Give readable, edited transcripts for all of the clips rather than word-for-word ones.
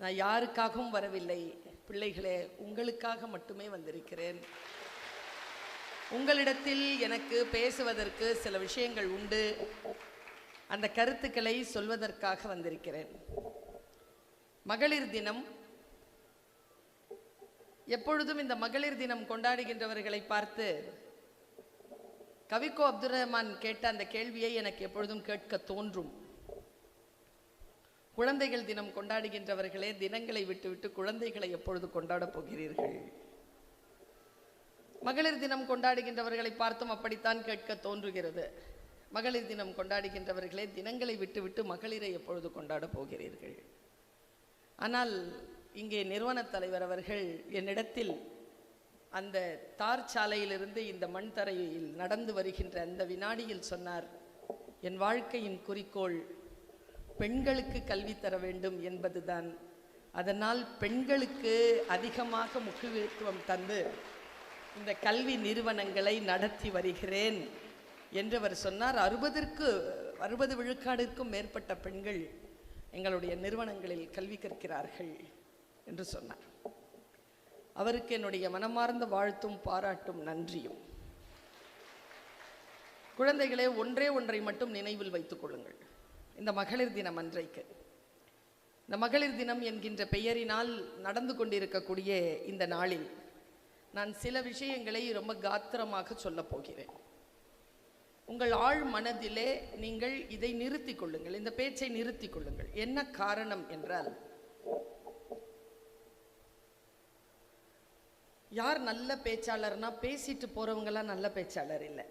நான் யாருக்காகவும் வரவில்லை பிள்ளைகளே, உங்களுக்காக மட்டுமே வந்திருக்கிறேன். உங்களிடத்தில் எனக்கு பேசுவதற்கு சில விஷயங்கள் உண்டு. அந்த கருத்துக்களை சொல்வதற்காக வந்திருக்கிறேன். மகளிர் தினம், எப்பொழுதும் இந்த மகளிர் தினம் கொண்டாடுகின்றவர்களை பார்த்து கவிக்கோ அப்துல் ரஹ்மான் கேட்ட அந்த கேள்வியை எனக்கு எப்பொழுதும் கேட்க தோன்றும். குழந்தைகள் தினம் கொண்டாடுகின்றவர்களே, தினங்களை விட்டுவிட்டு குழந்தைகளை எப்பொழுது கொண்டாடப் போகிறீர்கள்? மகளிர் தினம் கொண்டாடுகின்றவர்களை பார்த்தும் அப்படித்தான் கேட்க தோன்றுகிறது. மகளிர் தினம் கொண்டாடுகின்றவர்களே, தினங்களை விட்டுவிட்டு மகளிரை எப்பொழுது கொண்டாடப் போகிறீர்கள்? ஆனால் இங்கே நிறுவன தலைவர் அவர்கள் என்னிடத்தில் அந்த தார் சாலையிலிருந்து இந்த மண் தரையில் நடந்து வருகின்ற அந்த வினாடியில் சொன்னார், என் வாழ்க்கையின் குறிக்கோள் பெண்களுக்கு கல்வி தர வேண்டும் என்பதுதான். அதனால் பெண்களுக்கு அதிகமாக முக்கியத்துவம் தந்து இந்த கல்வி நிறுவனங்களை நடத்தி வருகிறேன் என்று அவர் சொன்னார். 60 விழுக்காடிற்கும் மேற்பட்ட பெண்கள் எங்களுடைய நிறுவனங்களில் கல்வி கற்கிறார்கள் என்று சொன்னார். அவருக்கு என்னுடைய மனமார்ந்த வாழ்த்தும் பாராட்டும் நன்றியும். குழந்தைகளே, ஒன்றை மட்டும் நினைவில் வைத்துக் கொள்ளுங்கள். இந்த மகளிர் தினம் அன்றைக்கு, இந்த மகளிர் தினம் என்கின்ற பெயரினால் நடந்து கொண்டிருக்கக்கூடிய இந்த நாளில் நான் சில விஷயங்களை ரொம்ப காத்திரமாக சொல்ல போகிறேன். உங்கள் ஆழ் மனதிலே நீங்கள் இதை நிறுத்திக் கொள்ளுங்கள், இந்த பேச்சை நிறுத்திக் கொள்ளுங்கள். என்ன காரணம் என்றால், யார் நல்ல பேச்சாளர்னா, பேசிட்டு போறவங்களாம் நல்ல பேச்சாளர் இல்லை.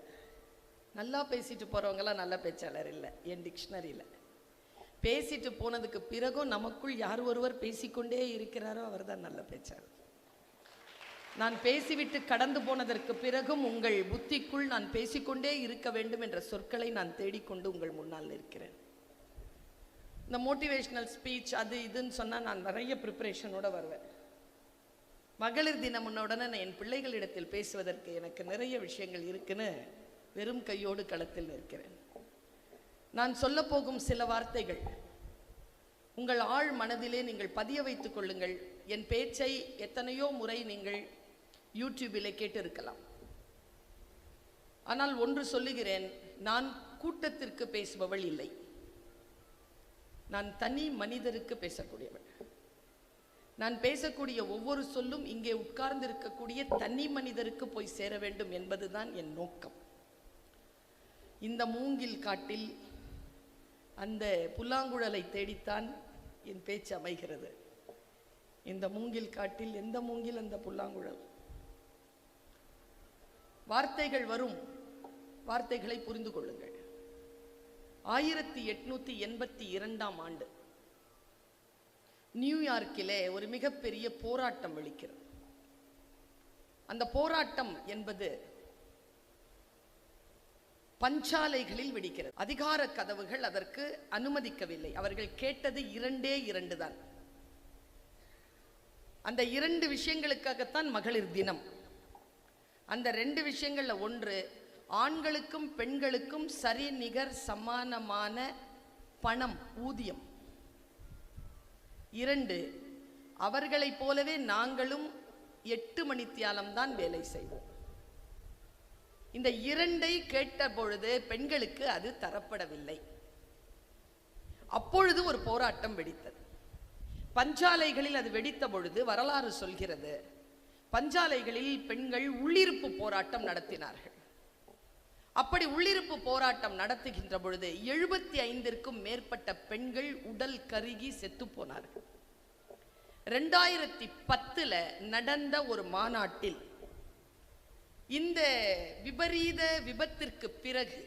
நல்லா பேசிட்டு போறவங்களாம் நல்ல பேச்சாளர் இல்லை. என் டிக்ஷனரியில் பேசிட்டு போனதுக்கு பிறகும் நமக்குள் யார் ஒருவர் பேசிக்கொண்டே இருக்கிறாரோ அவர் தான் நல்ல பேச்சாளர். நான் பேசிவிட்டு கடந்து போனதற்கு பிறகும் உங்கள் புத்திக்குள் நான் பேசிக்கொண்டே இருக்க வேண்டும் என்ற சொற்களை நான் தேடிக்கொண்டு உங்கள் முன்னால் இருக்கிறேன். இந்த மோட்டிவேஷனல் ஸ்பீச் அது இதுன்னு சொன்னால் நான் நிறைய ப்ரிப்பரேஷனோட வருவேன். மகளிர் தினம் உடனே நான் என் பிள்ளைகளிடத்தில் பேசுவதற்கு எனக்கு நிறைய விஷயங்கள் இருக்குன்னு வெறும் கையோடு களத்தில் நிற்கிறேன். நான் சொல்ல போகும் சில வார்த்தைகள் உங்கள் ஆழ் மனதிலே நீங்கள் பதிய வைத்துக் கொள்ளுங்கள். என் பேச்சை எத்தனையோ முறை நீங்கள் யூடியூபிலே கேட்டு இருக்கலாம். ஆனால் ஒன்று சொல்லுகிறேன், நான் கூட்டத்திற்கு பேசுபவள் இல்லை. நான் தனி மனிதருக்கு பேசக்கூடியவள். நான் பேசக்கூடிய ஒவ்வொரு சொல்லும் இங்கே உட்கார்ந்து இருக்கக்கூடிய தனி மனிதருக்கு போய் சேர வேண்டும் என்பதுதான் என் நோக்கம். இந்த மூங்கில் காட்டில் அந்த புல்லாங்குழலை தேடித்தான் என் பேச்சு அமைகிறது. இந்த மூங்கில் காட்டில் எந்த மூங்கில் அந்த புல்லாங்குழல்? வார்த்தைகள் வரும், வார்த்தைகளை புரிந்து கொள்ளுங்கள். 1882ஆம் ஆண்டு நியூயார்க்கிலே ஒரு மிகப்பெரிய போராட்டம் வெடிக்கிறது. அந்த போராட்டம் என்பது பஞ்சாலைகளில் வெடிக்கிறது. அதிகார கதவுகள் அதற்கு அனுமதிக்கவில்லை. அவர்கள் கேட்டது 2 தான். அந்த 2 விஷயங்களுக்காகத்தான் மகளிர் தினம். அந்த 2 விஷயங்கள்ல ஒன்று, ஆண்களுக்கும் பெண்களுக்கும் சரி நிகர் சமானமான பணம், ஊதியம். 2, அவர்களைப் போலவே நாங்களும் 8 மணித்தியாலம்தான் வேலை செய்வோம். இந்த 2ஐ கேட்ட பொழுது பெண்களுக்கு அது தரப்படவில்லை. அப்பொழுது ஒரு போராட்டம் வெடித்தது. பஞ்சாலைகளில் அது வெடித்த பொழுது வரலாறு சொல்கிறது, பஞ்சாலைகளில் பெண்கள் உள்ளிருப்பு போராட்டம் நடத்தினார்கள். அப்படி உள்ளிருப்பு போராட்டம் நடத்துகின்ற பொழுது 75க்கும் மேற்பட்ட பெண்கள் உடல் கருகி செத்து போனார்கள். 2010 நடந்த ஒரு மாநாட்டில் இந்த விபரீத விபத்திற்கு பிறகு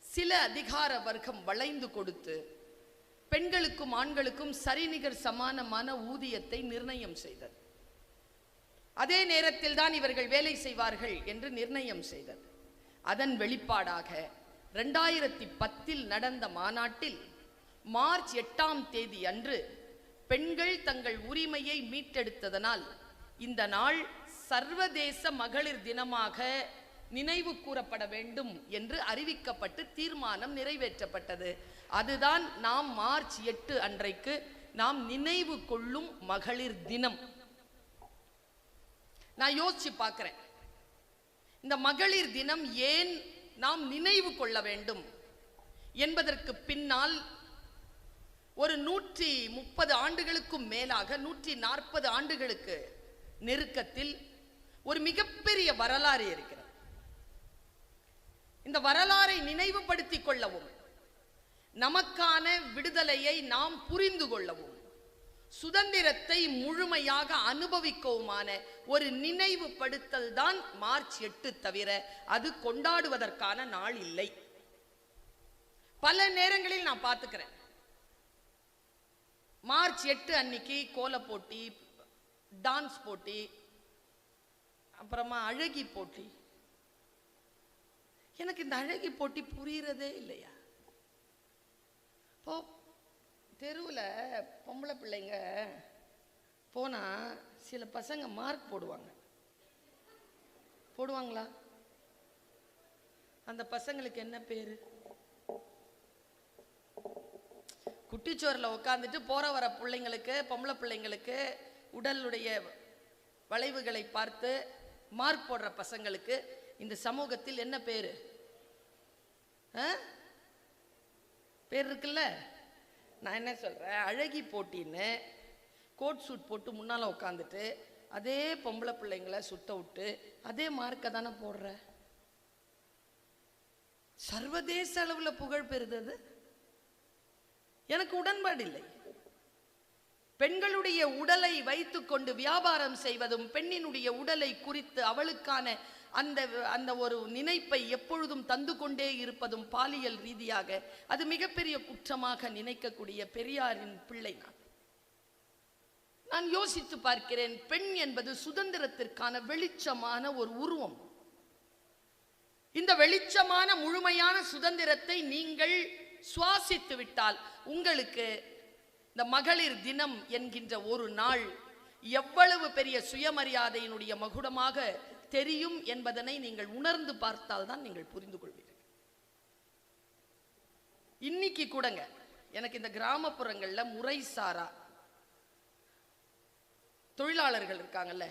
சில அதிகார வர்க்கம் வளைந்து கொடுத்து பெண்களுக்கும் ஆண்களுக்கும் சரிநிகர் சமானமான ஊதியத்தை நிர்ணயம் செய்தது. அதே நேரத்தில் தான் இவர்கள் வேலை செய்வார்கள் என்று நிர்ணயம் செய்தது. அதன் வெளிப்பாடாக 2010 நடந்த மாநாட்டில் மார்ச் 8ஆம் தேதி அன்று பெண்கள் தங்கள் உரிமையை மீட்டெடுத்ததனால் இந்த நாள் சர்வதேச மகளிர் தினமாக நினைவு கூறப்பட வேண்டும் என்று அறிவிக்கப்பட்டு தீர்மானம் நிறைவேற்றப்பட்டது. அதுதான் நாம் மார்ச் 8 அன்றைக்கு நாம் நினைவு கொள்ளும் மகளிர் தினம். நான் யோசிச்சு பார்க்கிறேன், இந்த மகளிர் தினம் ஏன் நாம் நினைவு கொள்ள வேண்டும் என்பதற்கு பின்னால் ஒரு 130 ஆண்டுகளுக்கும் மேலாக 140 ஆண்டுகளுக்கு நெருக்கத்தில் ஒரு மிகப்பெரிய வரலாறு இருக்கிறது. இந்த வரலாறை நினைவுபடுத்திக் கொள்ளவும், நமக்கான விடுதலையை நாம் புரிந்து கொள்ளவும், சுதந்திரத்தை முழுமையாக அனுபவிக்கவுமான ஒரு நினைவுபடுத்தல் தான் மார்ச் 8 தவிர அது கொண்டாடுவதற்கான நாள் இல்லை. பல நேரங்களில் நான் பார்த்துக்கிறேன், மார்ச் 8 அன்னைக்கு கோல போட்டி, டான்ஸ் போட்டி, அப்புறமா அழகி போட்டி. எனக்கு இந்த அழகி போட்டி புரியறதே இல்லையா? இப்போ தெருவில் பொம்பளை பிள்ளைங்க போனா சில பசங்க மார்க் போடுவாங்களா? அந்த பசங்களுக்கு என்ன பேரு? குட்டிச்சோரில் உட்காந்துட்டு போற வர பிள்ளைங்களுக்கு, பொம்பளை பிள்ளைங்களுக்கு உடலுடைய வளைவுகளை பார்த்து மார்க் போடுற பசங்களுக்கு இந்த சமூகத்தில் என்ன பேரு? பேர் இருக்குல்ல. நான் என்ன சொல்றேன், அழகி போட்டின்னு கோட் சூட் போட்டு முன்னால உட்காந்துட்டு அதே பொம்பளை பிள்ளைங்களை சுத்த விட்டு அதே மார்க்கை தானே போடுற. சர்வதேச அளவில் புகழ் பெறுது. எனக்கு உடன்பாடு இல்லை. பெண்களுடைய உடலை வைத்துக்கொண்டு வியாபாரம் செய்வதும், பெண்ணினுடைய உடலை குறித்து அவளுக்கான அந்த ஒரு நினைப்பை எப்பொழுதும் தந்து கொண்டே இருப்பதும் பாலியல் ரீதியாக அது மிகப்பெரிய குற்றமாக நினைக்கக்கூடிய பெரியாரின் பிள்ளை நான் யோசித்து பார்க்கிறேன். பெண் என்பது சுதந்திரத்திற்கான வெளிச்சமான ஒரு உருவம். இந்த வெளிச்சமான முழுமையான சுதந்திரத்தை நீங்கள் சுவாசித்து விட்டால் உங்களுக்கு இந்த மகளிர் தினம் என்கின்ற ஒரு நாள் எவ்வளவு பெரிய சுயமரியாதையினுடைய மகுடமாக தெரியும் என்பதனை நீங்கள் உணர்ந்து பார்த்தால் தான் நீங்கள் புரிந்து கொள்வீர்கள். இன்னைக்கு கூடங்க எனக்கு இந்த கிராமப்புறங்கள்ல முறைசாரா தொழிலாளர்கள் இருக்காங்கல்ல,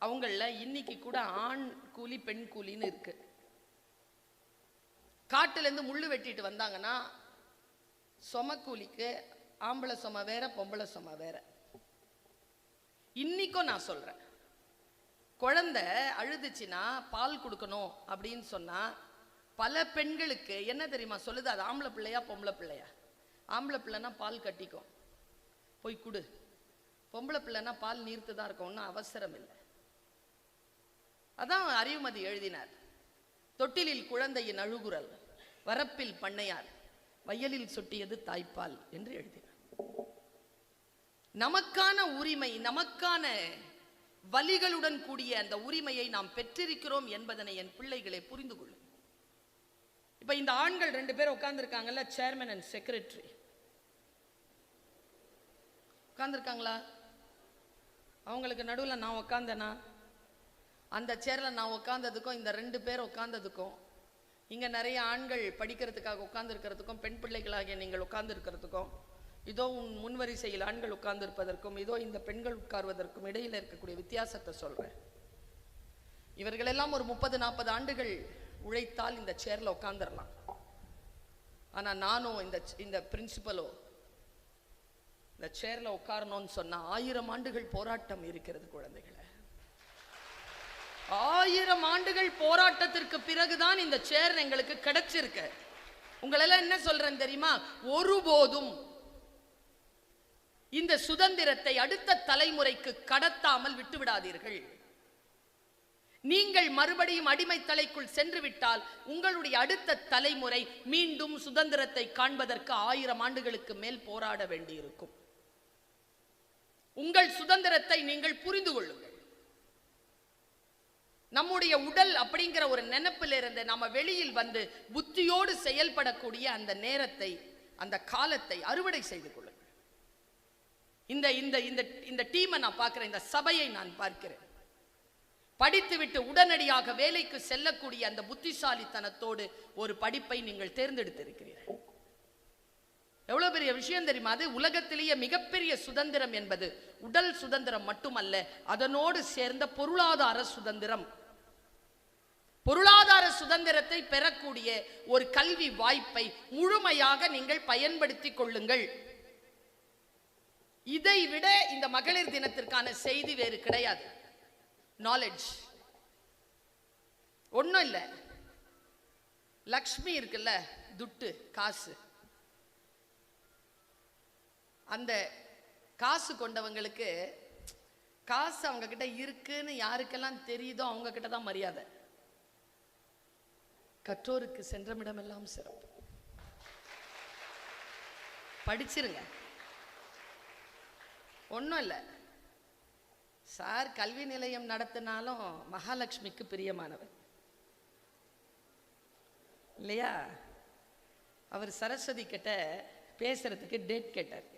அவங்கள இன்னைக்கு கூட ஆண் கூலி பெண் கூலின்னு இருக்கு. காட்டுல இருந்து முள்ளு வெட்டிட்டு வந்தாங்கன்னா சொம கூலிக்கு ஆம்பளை சொம வேற, பொம்பளை சொம வேற. இன்னைக்கும் நான் சொல்றேன், குழந்தை அழுதுச்சுன்னா பால் கொடுக்கணும் அப்படின்னு சொன்னா பல பெண்களுக்கு என்ன தெரியுமா சொல்லுது? அது ஆம்பளை பிள்ளையா பொம்பளை பிள்ளையா? ஆம்பளை பிள்ளைன்னா பால் கட்டிக்கும், போய் கொடு. பொம்பளை பிள்ளைன்னா பால் நீர்த்து தான் இருக்கும், ஒன்றும் அவசரம் இல்லை. அதான் அறிவுமதி எழுதினார், தொட்டிலில் குழந்தையின் அழுகுரல், வரப்பில் பண்ணையார், வயலில் சொட்டியது தாய்ப்பால் என்று எழுதினார். நமக்கான உரிமை, நமக்கான வலிகளுடன் கூடிய அந்த உரிமையை நாம் பெற்றிருக்கிறோம் என்பதனை என் பிள்ளைகளை புரிந்து கொள்ளும். இப்ப இந்த ஆண்கள் 2 பேர் உட்கார்ந்து இருக்காங்கல்ல, சேர்மன் அண்ட் செக்ரட்டரி உட்கார்ந்து இருக்காங்களா? அவங்களுக்கு நடுவில் நான் உட்கார்ந்தேனா? அந்த சேர்ல நான் உட்கார்ந்ததுக்கும் இந்த 2 பேர் உட்கார்ந்ததுக்கும், இங்க நிறைய ஆண்கள் படிக்கிறதுக்காக உட்கார்ந்து இருக்கிறதுக்கும், பெண் பிள்ளைகளாகிய நீங்கள் உட்கார்ந்து இருக்கிறதுக்கும், இதோ முன்வரிசையில் ஆண்கள் உட்கார்ந்து இருப்பதற்கும், இதோ இந்த பெண்கள் உட்கார்வதற்கும் இடையில இருக்கக்கூடிய வித்தியாசத்தை சொல்றேன். இவர்கள் எல்லாம் ஒரு 30-40 ஆண்டுகள் உழைத்தால் இந்த சேர்ல உட்கார்ந்துடலாம். ஆனா நானும் இந்த பிரின்சிபலோ இந்த சேர்ல உட்காரணும்னு சொன்னா 1000 ஆண்டுகள் போராட்டம் இருக்கிறது குழந்தைகளை. 1000 ஆண்டுகள் போராட்டத்திற்கு பிறகுதான் இந்த சேர் எங்களுக்கு கிடைச்சிருக்கு. உங்களெல்லாம் என்ன சொல்றேன் தெரியுமா? ஒருபோதும் இந்த சுதந்திரத்தை அடுத்த தலைமுறைக்கு கடத்தாமல் விட்டுவிடாதீர்கள். நீங்கள் மறுபடியும் அடிமை தலைக்குள் சென்று விட்டால் உங்களுடைய அடுத்த தலைமுறை மீண்டும் சுதந்திரத்தை காண்பதற்கு 1000 ஆண்டுகளுக்கு மேல் போராட வேண்டியிருக்கும். உங்கள் சுதந்திரத்தை நீங்கள் புரிந்து கொள்ளுங்கள். நம்முடைய உடல் அப்படிங்கிற ஒரு நினைப்பில் இருந்து நாம வெளியில் வந்து புத்தியோடு செயல்படக்கூடிய அந்த நேரத்தை, அந்த காலத்தை அறுவடை செய்து கொள்ளுங்கள். இந்த டீமை நான் பார்க்கிறேன், இந்த சபையை நான் பார்க்கிறேன். படித்துவிட்டு உடனடியாக வேலைக்கு செல்லக்கூடிய அந்த புத்திசாலித்தனத்தோடு ஒரு படிப்பை நீங்கள் தேர்ந்தெடுத்திருக்கிறீர்கள். எவ்வளவு பெரிய விஷயம் தெரியுமா? அது உலகத்திலேயே மிகப்பெரிய சுதந்திரம் என்பது உடல் சுதந்திரம் மட்டுமல்ல, அதனோடு சேர்ந்த பொருளாதார சுதந்திரம். பொருளாதார சுதந்திரத்தை பெறக்கூடிய ஒரு கல்வி வாய்ப்பை முழுமையாக நீங்கள் பயன்படுத்திக் கொள்ளுங்கள். இதை விட இந்த மகளிர் தினத்திற்கான செய்தி வேறு கிடையாது. நாலேஜ் ஒன்றும் இல்லை. லக்ஷ்மி இருக்குல்ல, துட்டு காசு, அந்த காசு கொண்டவங்களுக்கு காசு அவங்க கிட்ட இருக்குன்னு யாருக்கெல்லாம் தெரியுதோ அவங்க கிட்ட தான் மரியாதை. கற்றோருக்கு சென்றமிடமெல்லாம் சிறப்பு. படிச்சிருங்க. ஒன்றும் இல்லை சார், கல்வி நிலையம் நடத்தினாலும் மகாலட்சுமிக்கு பிரியமானவர் இல்லையா? அவர் சரஸ்வதி கிட்ட பேசுறதுக்கு டேட் கேட்டார்.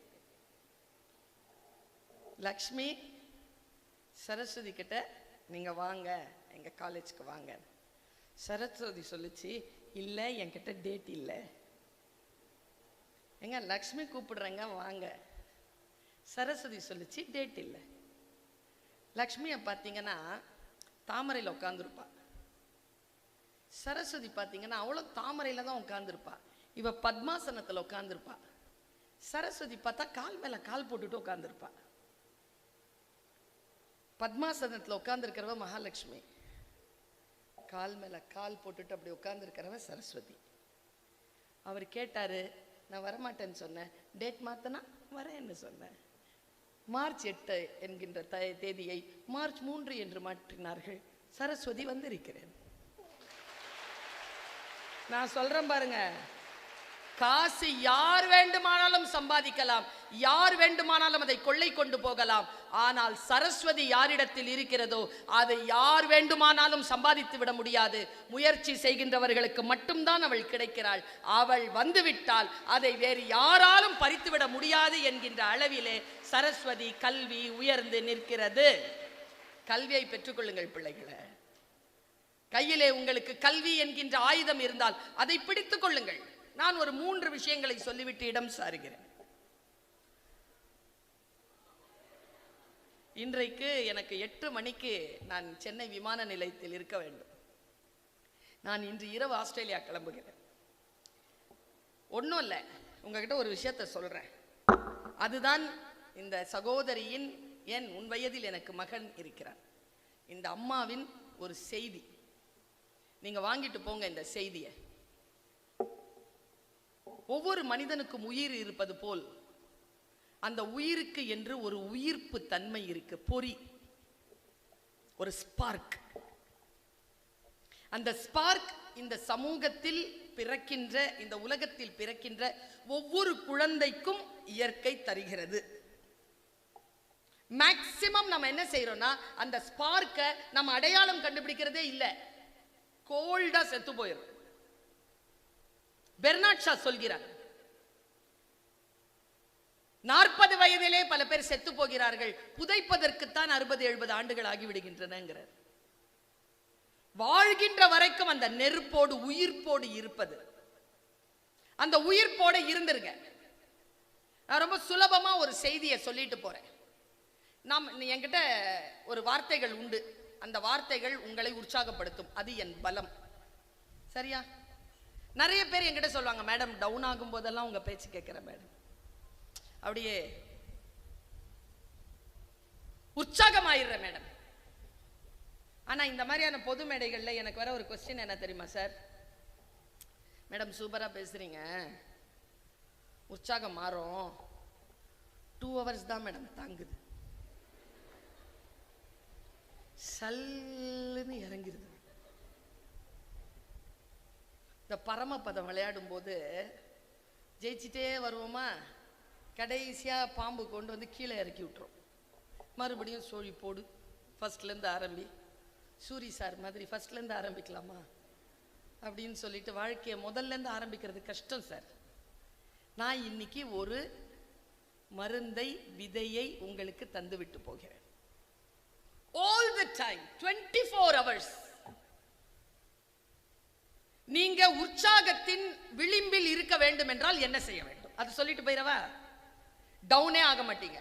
லக்ஷ்மி சரஸ்வதி கிட்ட நீங்க வாங்க, எங்க காலேஜுக்கு வாங்க. சரஸ்வதி சொல்லிச்சு, இல்லை என்கிட்ட டேட் இல்லை. எங்க லக்ஷ்மி கூப்பிடுறேங்க வாங்க. சரஸ்வதி சொல்லிச்சு, டேட் இல்லை. லக்ஷ்மியை பார்த்தீங்கன்னா தாமரையில் உட்காந்துருப்பா. சரஸ்வதி பார்த்தீங்கன்னா அவ்வளோ தாமரையில் தான் உட்காந்துருப்பா. இவ பத்மாசனத்தில் உட்காந்துருப்பா. சரஸ்வதி பார்த்தா கால் மேலே கால் போட்டுட்டு உட்காந்துருப்பா. பத்மாசனத்தில் உட்காந்துருக்கிறவ மகாலட்சுமி, கால் மேலே கால் போட்டுட்டு அப்படி உட்காந்துருக்கிறவ சரஸ்வதி. அவர் கேட்டாரு, நான் வரமாட்டேன்னு சொன்னேன், டேட் மாத்தனா வரேன்னு சொன்னேன். மார்ச் 8 என்கின்ற தேதியை மார்ச் 3 என்று மாற்றினார்கள். சரஸ்வதி வந்திருக்கிறேன். நான் சொல்றேன் பாருங்க, காசு யார் வேண்டுமானாலும் சம்பாதிக்கலாம், யார் வேண்டுமானாலும் அதை கொள்ளை கொண்டு போகலாம். ஆனால் சரஸ்வதி யாரிடத்தில் இருக்கிறதோ அதை யார் வேண்டுமானாலும் சம்பாதித்து விட முடியாது. முயற்சி செய்கின்றவர்களுக்கு மட்டும்தான் அவள் கிடைக்கிறாள். அவள் வந்துவிட்டால் அதை வேறு யாராலும் பறித்துவிட முடியாது என்கின்ற அளவிலே சரஸ்வதி கல்வி உயர்ந்து நிற்கிறது. கல்வியை பெற்றுக்கொள்ளுங்கள் பிள்ளைகளை. கையிலே உங்களுக்கு கல்வி என்கின்ற ஆயுதம் இருந்தால் அதை பிடித்துக் கொள்ளுங்கள். நான் ஒரு 3 விஷயங்களை சொல்லிவிட்டு இடம் சாருகிறேன். இன்றைக்கு எனக்கு 8 மணிக்கு நான் சென்னை விமான நிலையத்தில் இருக்க வேண்டும். நான் இன்று இரவு ஆஸ்திரேலியா கிளம்புகிறேன். ஒன்றும் இல்லை, உங்ககிட்ட ஒரு விஷயத்தை சொல்றேன். அதுதான் இந்த சகோதரியின், என் உன் வயதில் எனக்கு மகன் இருக்கிறார், இந்த அம்மாவின் ஒரு செய்தி. நீங்க வாங்கிட்டு போங்க இந்த செய்தியை. ஒவ்வொரு மனிதனுக்கும் உயிர் இருப்பது போல் அந்த உயிருக்கு என்று ஒரு உயிர்ப்பு தன்மை இருக்கு, பொறி, ஒரு ஸ்பார்க். அந்த ஸ்பார்க் இந்த சமூகத்தில் பிறக்கின்ற, இந்த உலகத்தில் பிறக்கின்ற ஒவ்வொரு குழந்தைக்கும் இயற்கை தருகிறது. மேக்சிமம் நம்ம என்ன செய்யறோம்னா, அந்த ஸ்பார்க்கை நம்ம அடையாளம் கண்டுபிடிக்கிறதே இல்லை, கோல்டா செத்து போயிடும். பெர்னாட் ஷா சொல்கிறார், 40 வயதிலே பல பேர் செத்து போகிறார்கள், புதைப்பதற்குத்தான் 60-70 ஆண்டுகள் ஆகிவிடுகின்றன. வாழ்கின்ற வரைக்கும் அந்த நெருப்போடு உயிர்ப்போடு இருப்பது, அந்த உயிர்ப்போடு இருந்துருங்க. நான் ரொம்ப சுலபமா ஒரு செய்தியை சொல்லிட்டு போறேன். என்கிட்ட ஒரு வார்த்தைகள் உண்டு, அந்த வார்த்தைகள் உங்களை உற்சாகப்படுத்தும், அது என் பலம். சரியா? நிறைய பேர் என்கிட்ட சொல்லுவாங்க, மேடம் டவுன் ஆகும் போதெல்லாம் உங்க பேச்சு கேட்கிறேன் மேடம், அப்படியே உற்சாகமாயிடுறேன் மேடம். ஆனா இந்த மாதிரியான பொது மேடைகள்ல எனக்கு வர ஒரு கொஸ்டின் என்ன தெரியுமா சார்? மேடம் சூப்பரா பேசுறீங்க, உற்சாகம் மாறும், 2 hours தான் மேடம் தாங்குது, சல்லுன்னு இறங்கிடுது. இந்த பரமபதம் விளையாடும் போது ஜெயிச்சிட்டே வருவோமா, கடைசியா பாம்பு கொண்டு வந்து கீழே இறக்கி விட்டுரும். மறுபடியும் சோழி போடு, ஃபர்ஸ்ட்லேருந்து ஆரம்பி, சூரி சார் மாதிரி ஃபர்ஸ்ட்லேருந்து ஆரம்பிக்கலாமா அப்படின்னு சொல்லிட்டு வாழ்க்கையை முதல்லேருந்து ஆரம்பிக்கிறது கஷ்டம் சார். நான் இன்னைக்கு ஒரு மருந்தை, விதையை உங்களுக்கு தந்து விட்டு போகிறேன். ஆல் தி டைம் 24 hours நீங்க உற்சாகத்தின் விளிம்பில் இருக்க வேண்டும் என்றால் என்ன செய்ய வேண்டும்? அது சொல்லிட்டு போயிடவா? டவுனே ஆக மாட்டீங்க.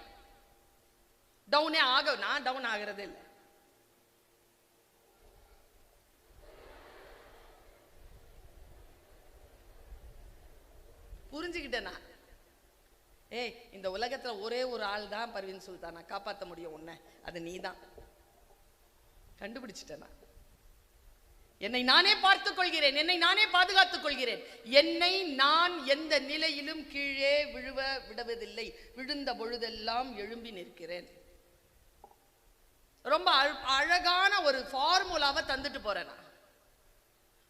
டவுனே நான் டவுன் ஆகிறது இல்லை. புரிஞ்சுக்கிட்டேனா? ஏய், இந்த உலகத்துல ஒரே ஒரு ஆள் தான் பர்வீன் சுல்தானா காப்பாற்ற முடியும் உன்னை, அது நீ தான். கண்டுபிடிச்சிட்டேனா? என்னை நானே பார்த்துக் கொள்கிறேன், என்னை நானே பாதுகாத்துக் கொள்கிறேன். என்னை நான் எந்த நிலையிலும் கீழே விடுவதில்லை. விழுந்த பொழுதெல்லாம் எழும்பி நிற்கிறேன். ரொம்ப அழகான ஒரு ஃபார்முலாவை தந்துட்டு போறேன்.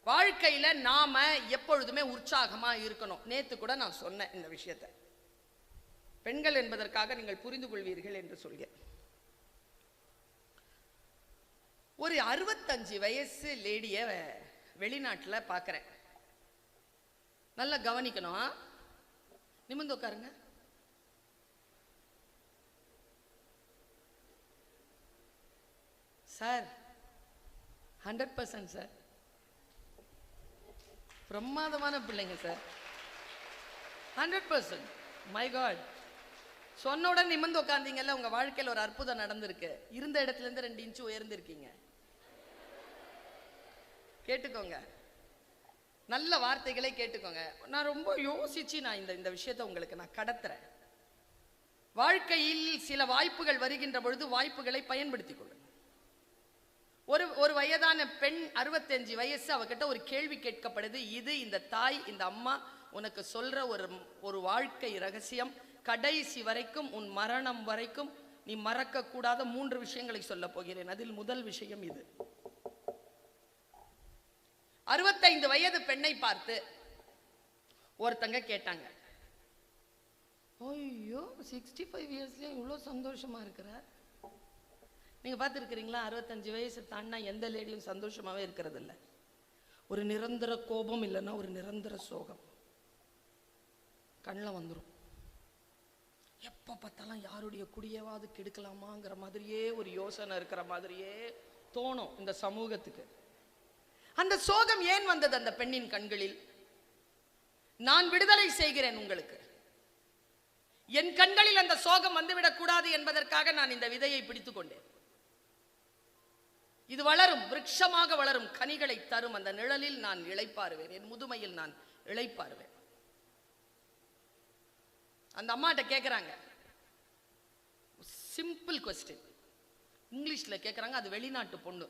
வாழ்க்கையில நாம எப்பொழுதுமே உற்சாகமா இருக்கணும். நேத்து கூட நான் சொன்னேன் இந்த விஷயத்தை. பெண்கள் என்பதற்காக நீங்கள் புரிந்து கொள்வீர்கள் என்று சொல்கிறேன். ஒரு 65 வயசு லேடிய வெளிநாட்டுல பாக்குறேன். நல்லா கவனிக்கணும். நிமிர்ந்து உட்காருங்க. சார் 100% சார், பிரமாதமான பிள்ளைங்க சார், 100%. மை காட், சொன்ன உடனே நிமிர்ந்து உட்கார்ந்தீங்கல்ல, உங்க வாழ்க்கையில் ஒரு அற்புதம் நடந்திருக்கு. இருந்த இடத்துல இருந்து 2 இன்ச்சு உயர்ந்திருக்கீங்க. கேட்டுக்கோங்க, நல்ல வார்த்தைகளை கேட்டுக்கோங்க. நான் ரொம்ப யோசிச்சு நான் இந்த விஷயத்தை உங்களுக்கு நான் கடத்துறேன். வாழ்க்கையில் சில வாய்ப்புகள் வருகின்ற பொழுது வாய்ப்புகளை பயன்படுத்திக் கொள்ளுங்க. ஒரு வயதான பெண் 65 வயசு, அவகிட்ட ஒரு கேள்வி கேட்கப்படுது. இது இந்த தாய், இந்த அம்மா உனக்கு சொல்ற ஒரு வாழ்க்கை ரகசியம். கடைசி வரைக்கும், உன் மரணம் வரைக்கும் நீ மறக்க கூடாத 3 விஷயங்களை சொல்ல போகிறேன். அதில் முதல் விஷயம் இது. 65 வயது பெண்ணை பார்த்து ஒருத்தங்க கேட்டாங்க, ஐயோ 65 இயர்ஸ்லயே இவ்வளோ சந்தோஷமா இருக்கிற. நீங்க பார்த்துருக்கிறீங்களா? 65 வயசு தாண்டா எந்த லேடியும் சந்தோஷமாவே இருக்கிறது இல்லை. ஒரு நிரந்தர கோபம் இல்லைன்னா ஒரு நிரந்தர சோகம் கண்ணில் வந்துடும். எப்போ பார்த்தாலும் யாருடைய குடியவாது கெடுக்கலாமாங்கிற மாதிரியே ஒரு யோசனை இருக்கிற மாதிரியே தோணும் இந்த சமூகத்துக்கு. அந்த சோகம் ஏன் வந்தது அந்த பெண்ணின் கண்களில்? நான் விடுதலை செய்கிறேன் உங்களுக்கு. என் கண்களில் அந்த சோகம் வந்துவிடக் கூடாது என்பதற்காக நான் இந்த விதையை பிடித்துக் கொண்டேன். இது வளரும், விருட்சமாக வளரும், கனிகளை தரும். அந்த நிழலில் நான் இளைப்பாறுவேன், என் முதுமையில் நான் இளைப்பாறுவேன். அந்த அம்மாட்ட கேட்குறாங்க, சிம்பிள் கொஸ்டின், இங்கிலீஷ்ல கேட்குறாங்க. அது வெளிநாட்டு பொண்ணு,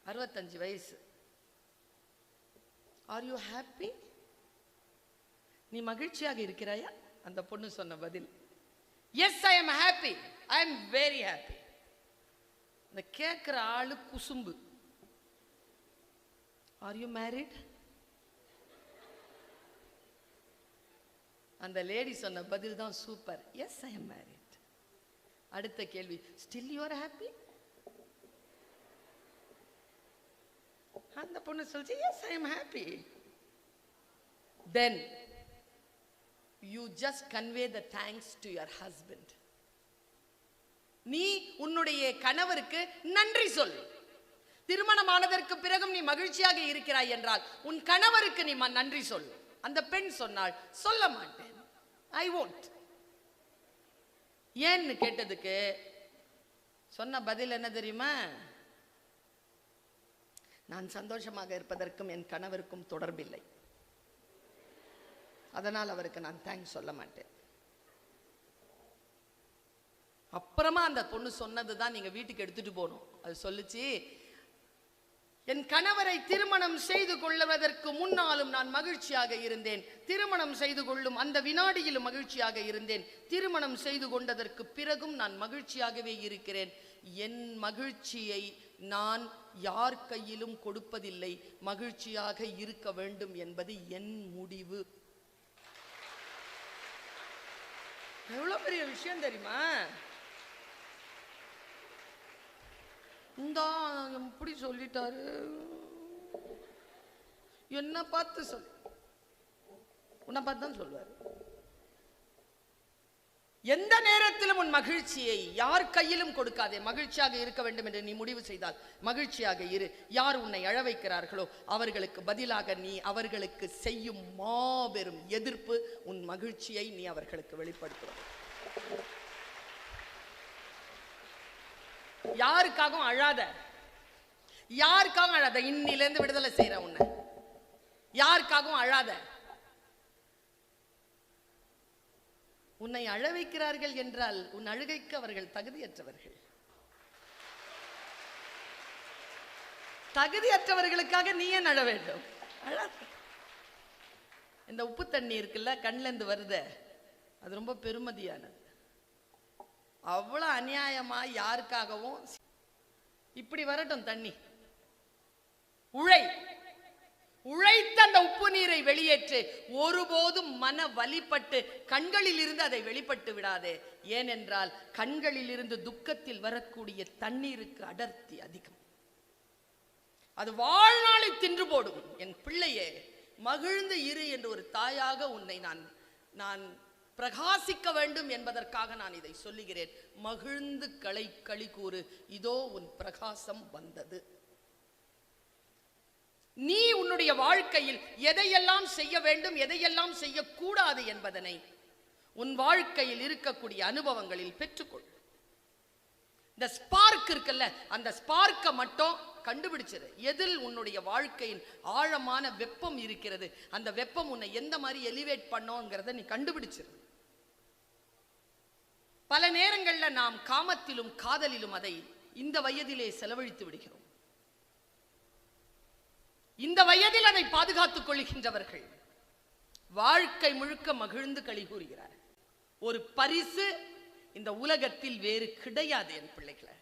65 வயசு. Are you happy? நீ மகிழ்ச்சியாக இருக்கிறாயா? அந்த பொண்ணு சொன்ன பதில், yes I am happy, I am very happy. இந்த கேட்குற ஆளு குசும்பு. Are you married? அந்த லேடி சொன்ன பதில் தான் super, yes I am married. அடுத்த கேள்வி, ஸ்டில் யூ ஆர் ஹாப்பி? அந்த பொண்ணு சொல்லுச்சு, yes I am happy. Then you just convey the thanks to your husband. நீ உன்னுடைய கணவருக்கு நன்றி சொல். திருமணமானதற்கு பிறகும் நீ மகிழ்ச்சியாக இருக்கிறாய் என்றால் உன் கணவருக்கு நீ நன்றி சொல். அந்த பெண் சொன்னாள், சொல்ல மாட்டேன், ஐ won't. ஏன்னு கேட்டதுக்கு சொன்ன பதில் என்ன தெரியுமா? நான் சந்தோஷமாக இருப்பதற்கும் என் கணவருக்கும் தொடர்பில்லை, அதனால் அவருக்கு நான் தேங்க்ஸ் சொல்ல மாட்டேன். அப்புறமா அந்த பொண்ணு சொன்னதுதான் நீங்க வீட்டுக்கு எடுத்துட்டு போகணும். அது சொல்லுச்சு, என் கணவரை திருமணம் செய்து கொள்வதற்கு முன்னாலும் நான் மகிழ்ச்சியாக இருந்தேன், திருமணம் செய்து கொள்ளும் அந்த வினாடியிலும் மகிழ்ச்சியாக இருந்தேன், திருமணம் செய்து கொண்டதற்கு பிறகும் நான் மகிழ்ச்சியாகவே இருக்கிறேன். என் மகிழ்ச்சியை நான் யார் கையிலும் கொடுப்பதில்லை, மகிழ்ச்சியாக இருக்க வேண்டும் என்பது என் முடிவு. எவ்வளவு பெரிய விஷயம் தெரியுமா? எப்படி சொல்லிட்டாரு, என்ன பார்த்து சொல், உன்னை பார்த்து தான் சொல்வாரு. எந்த நேரத்திலும் உன் மகிழ்ச்சியை யார் கையிலும் கொடுக்காதே. மகிழ்ச்சியாக இருக்க வேண்டும் என்று நீ முடிவு செய்தால் மகிழ்ச்சியாக இரு. யார் உன்னை அழ வைக்கிறார்களோ அவர்களுக்கு பதிலாக நீ அவர்களுக்கு செய்யும் மாபெரும் எதிர்ப்பு உன் மகிழ்ச்சியை நீ அவர்களுக்கு வெளிப்படுத்துவாய். யாருக்காகவும் அழாத, யாருக்காகவும் அழாத. இன்னிலிருந்து விடுதலை செய்யற உன்னை. யாருக்காகவும் அழாத. உன்னை அழ வைக்கிறார்கள் என்றால் உன் அழுகைக்கு அவர்கள் தகுதியற்றவர்கள். தகுதியற்றவர்களுக்காக நீ ஏன் அழ வேண்டும்? இந்த உப்பு தண்ணி இருக்குல்ல, கண்ல இருந்து வருது, அது ரொம்ப பெருமதியானது. அவ்வளவு அநியாயமா யாருக்காகவும் இப்படி வரட்டும் தண்ணி. உழைத்த அந்த உப்பு நீரை வெளியேற்று. ஒருபோதும் மன வலிப்பட்டு கண்களில் இருந்து அதை வெளிப்பட்டு விடாதே. ஏனென்றால் கண்களில் இருந்து துக்கத்தில் வரக்கூடிய தண்ணீருக்கு அடர்த்தி அதிகம். அது வாழ்நாளை தின்று போடும். என் பிள்ளையே, மகிழ்ந்து இரு என்று ஒரு தாயாக உன்னை நான் பிரகாசிக்க வேண்டும் என்பதற்காக நான் இதை சொல்லுகிறேன். மகிழ்ந்து களி கூறு. இதோ உன் பிரகாசம் வந்தது. நீ உன்னுடைய வாழ்க்கையில் எதையெல்லாம் செய்ய வேண்டும், எதையெல்லாம் செய்யக்கூடாது என்பதனை உன் வாழ்க்கையில் இருக்கக்கூடிய அனுபவங்களில் பெற்றுக்கொள். இந்த ஸ்பார்க் இருக்குல்ல, அந்த ஸ்பார்க்கை மட்டும் கண்டுபிடிச்சிரு. எதில் உன்னுடைய வாழ்க்கையின் ஆழமான வெப்பம் இருக்கிறது, அந்த வெப்பம் உன்னை எந்த மாதிரி எலிவேட் பண்ணோங்கிறத நீ கண்டுபிடிச்சிரு. பல நேரங்களில் நாம் காமத்திலும் காதலிலும் அதை இந்த வயதிலே செலவழித்து விடுகிறோம். இந்த வயதில் அதை பாதுகாத்துக் கொள்கின்றவர்கள் வாழ்க்கை முழுக்க மகிழ்ந்து களி கூறுகிறார். ஒரு பரிசு இந்த உலகத்தில் வேறு கிடையாது. என் பிள்ளைகளை,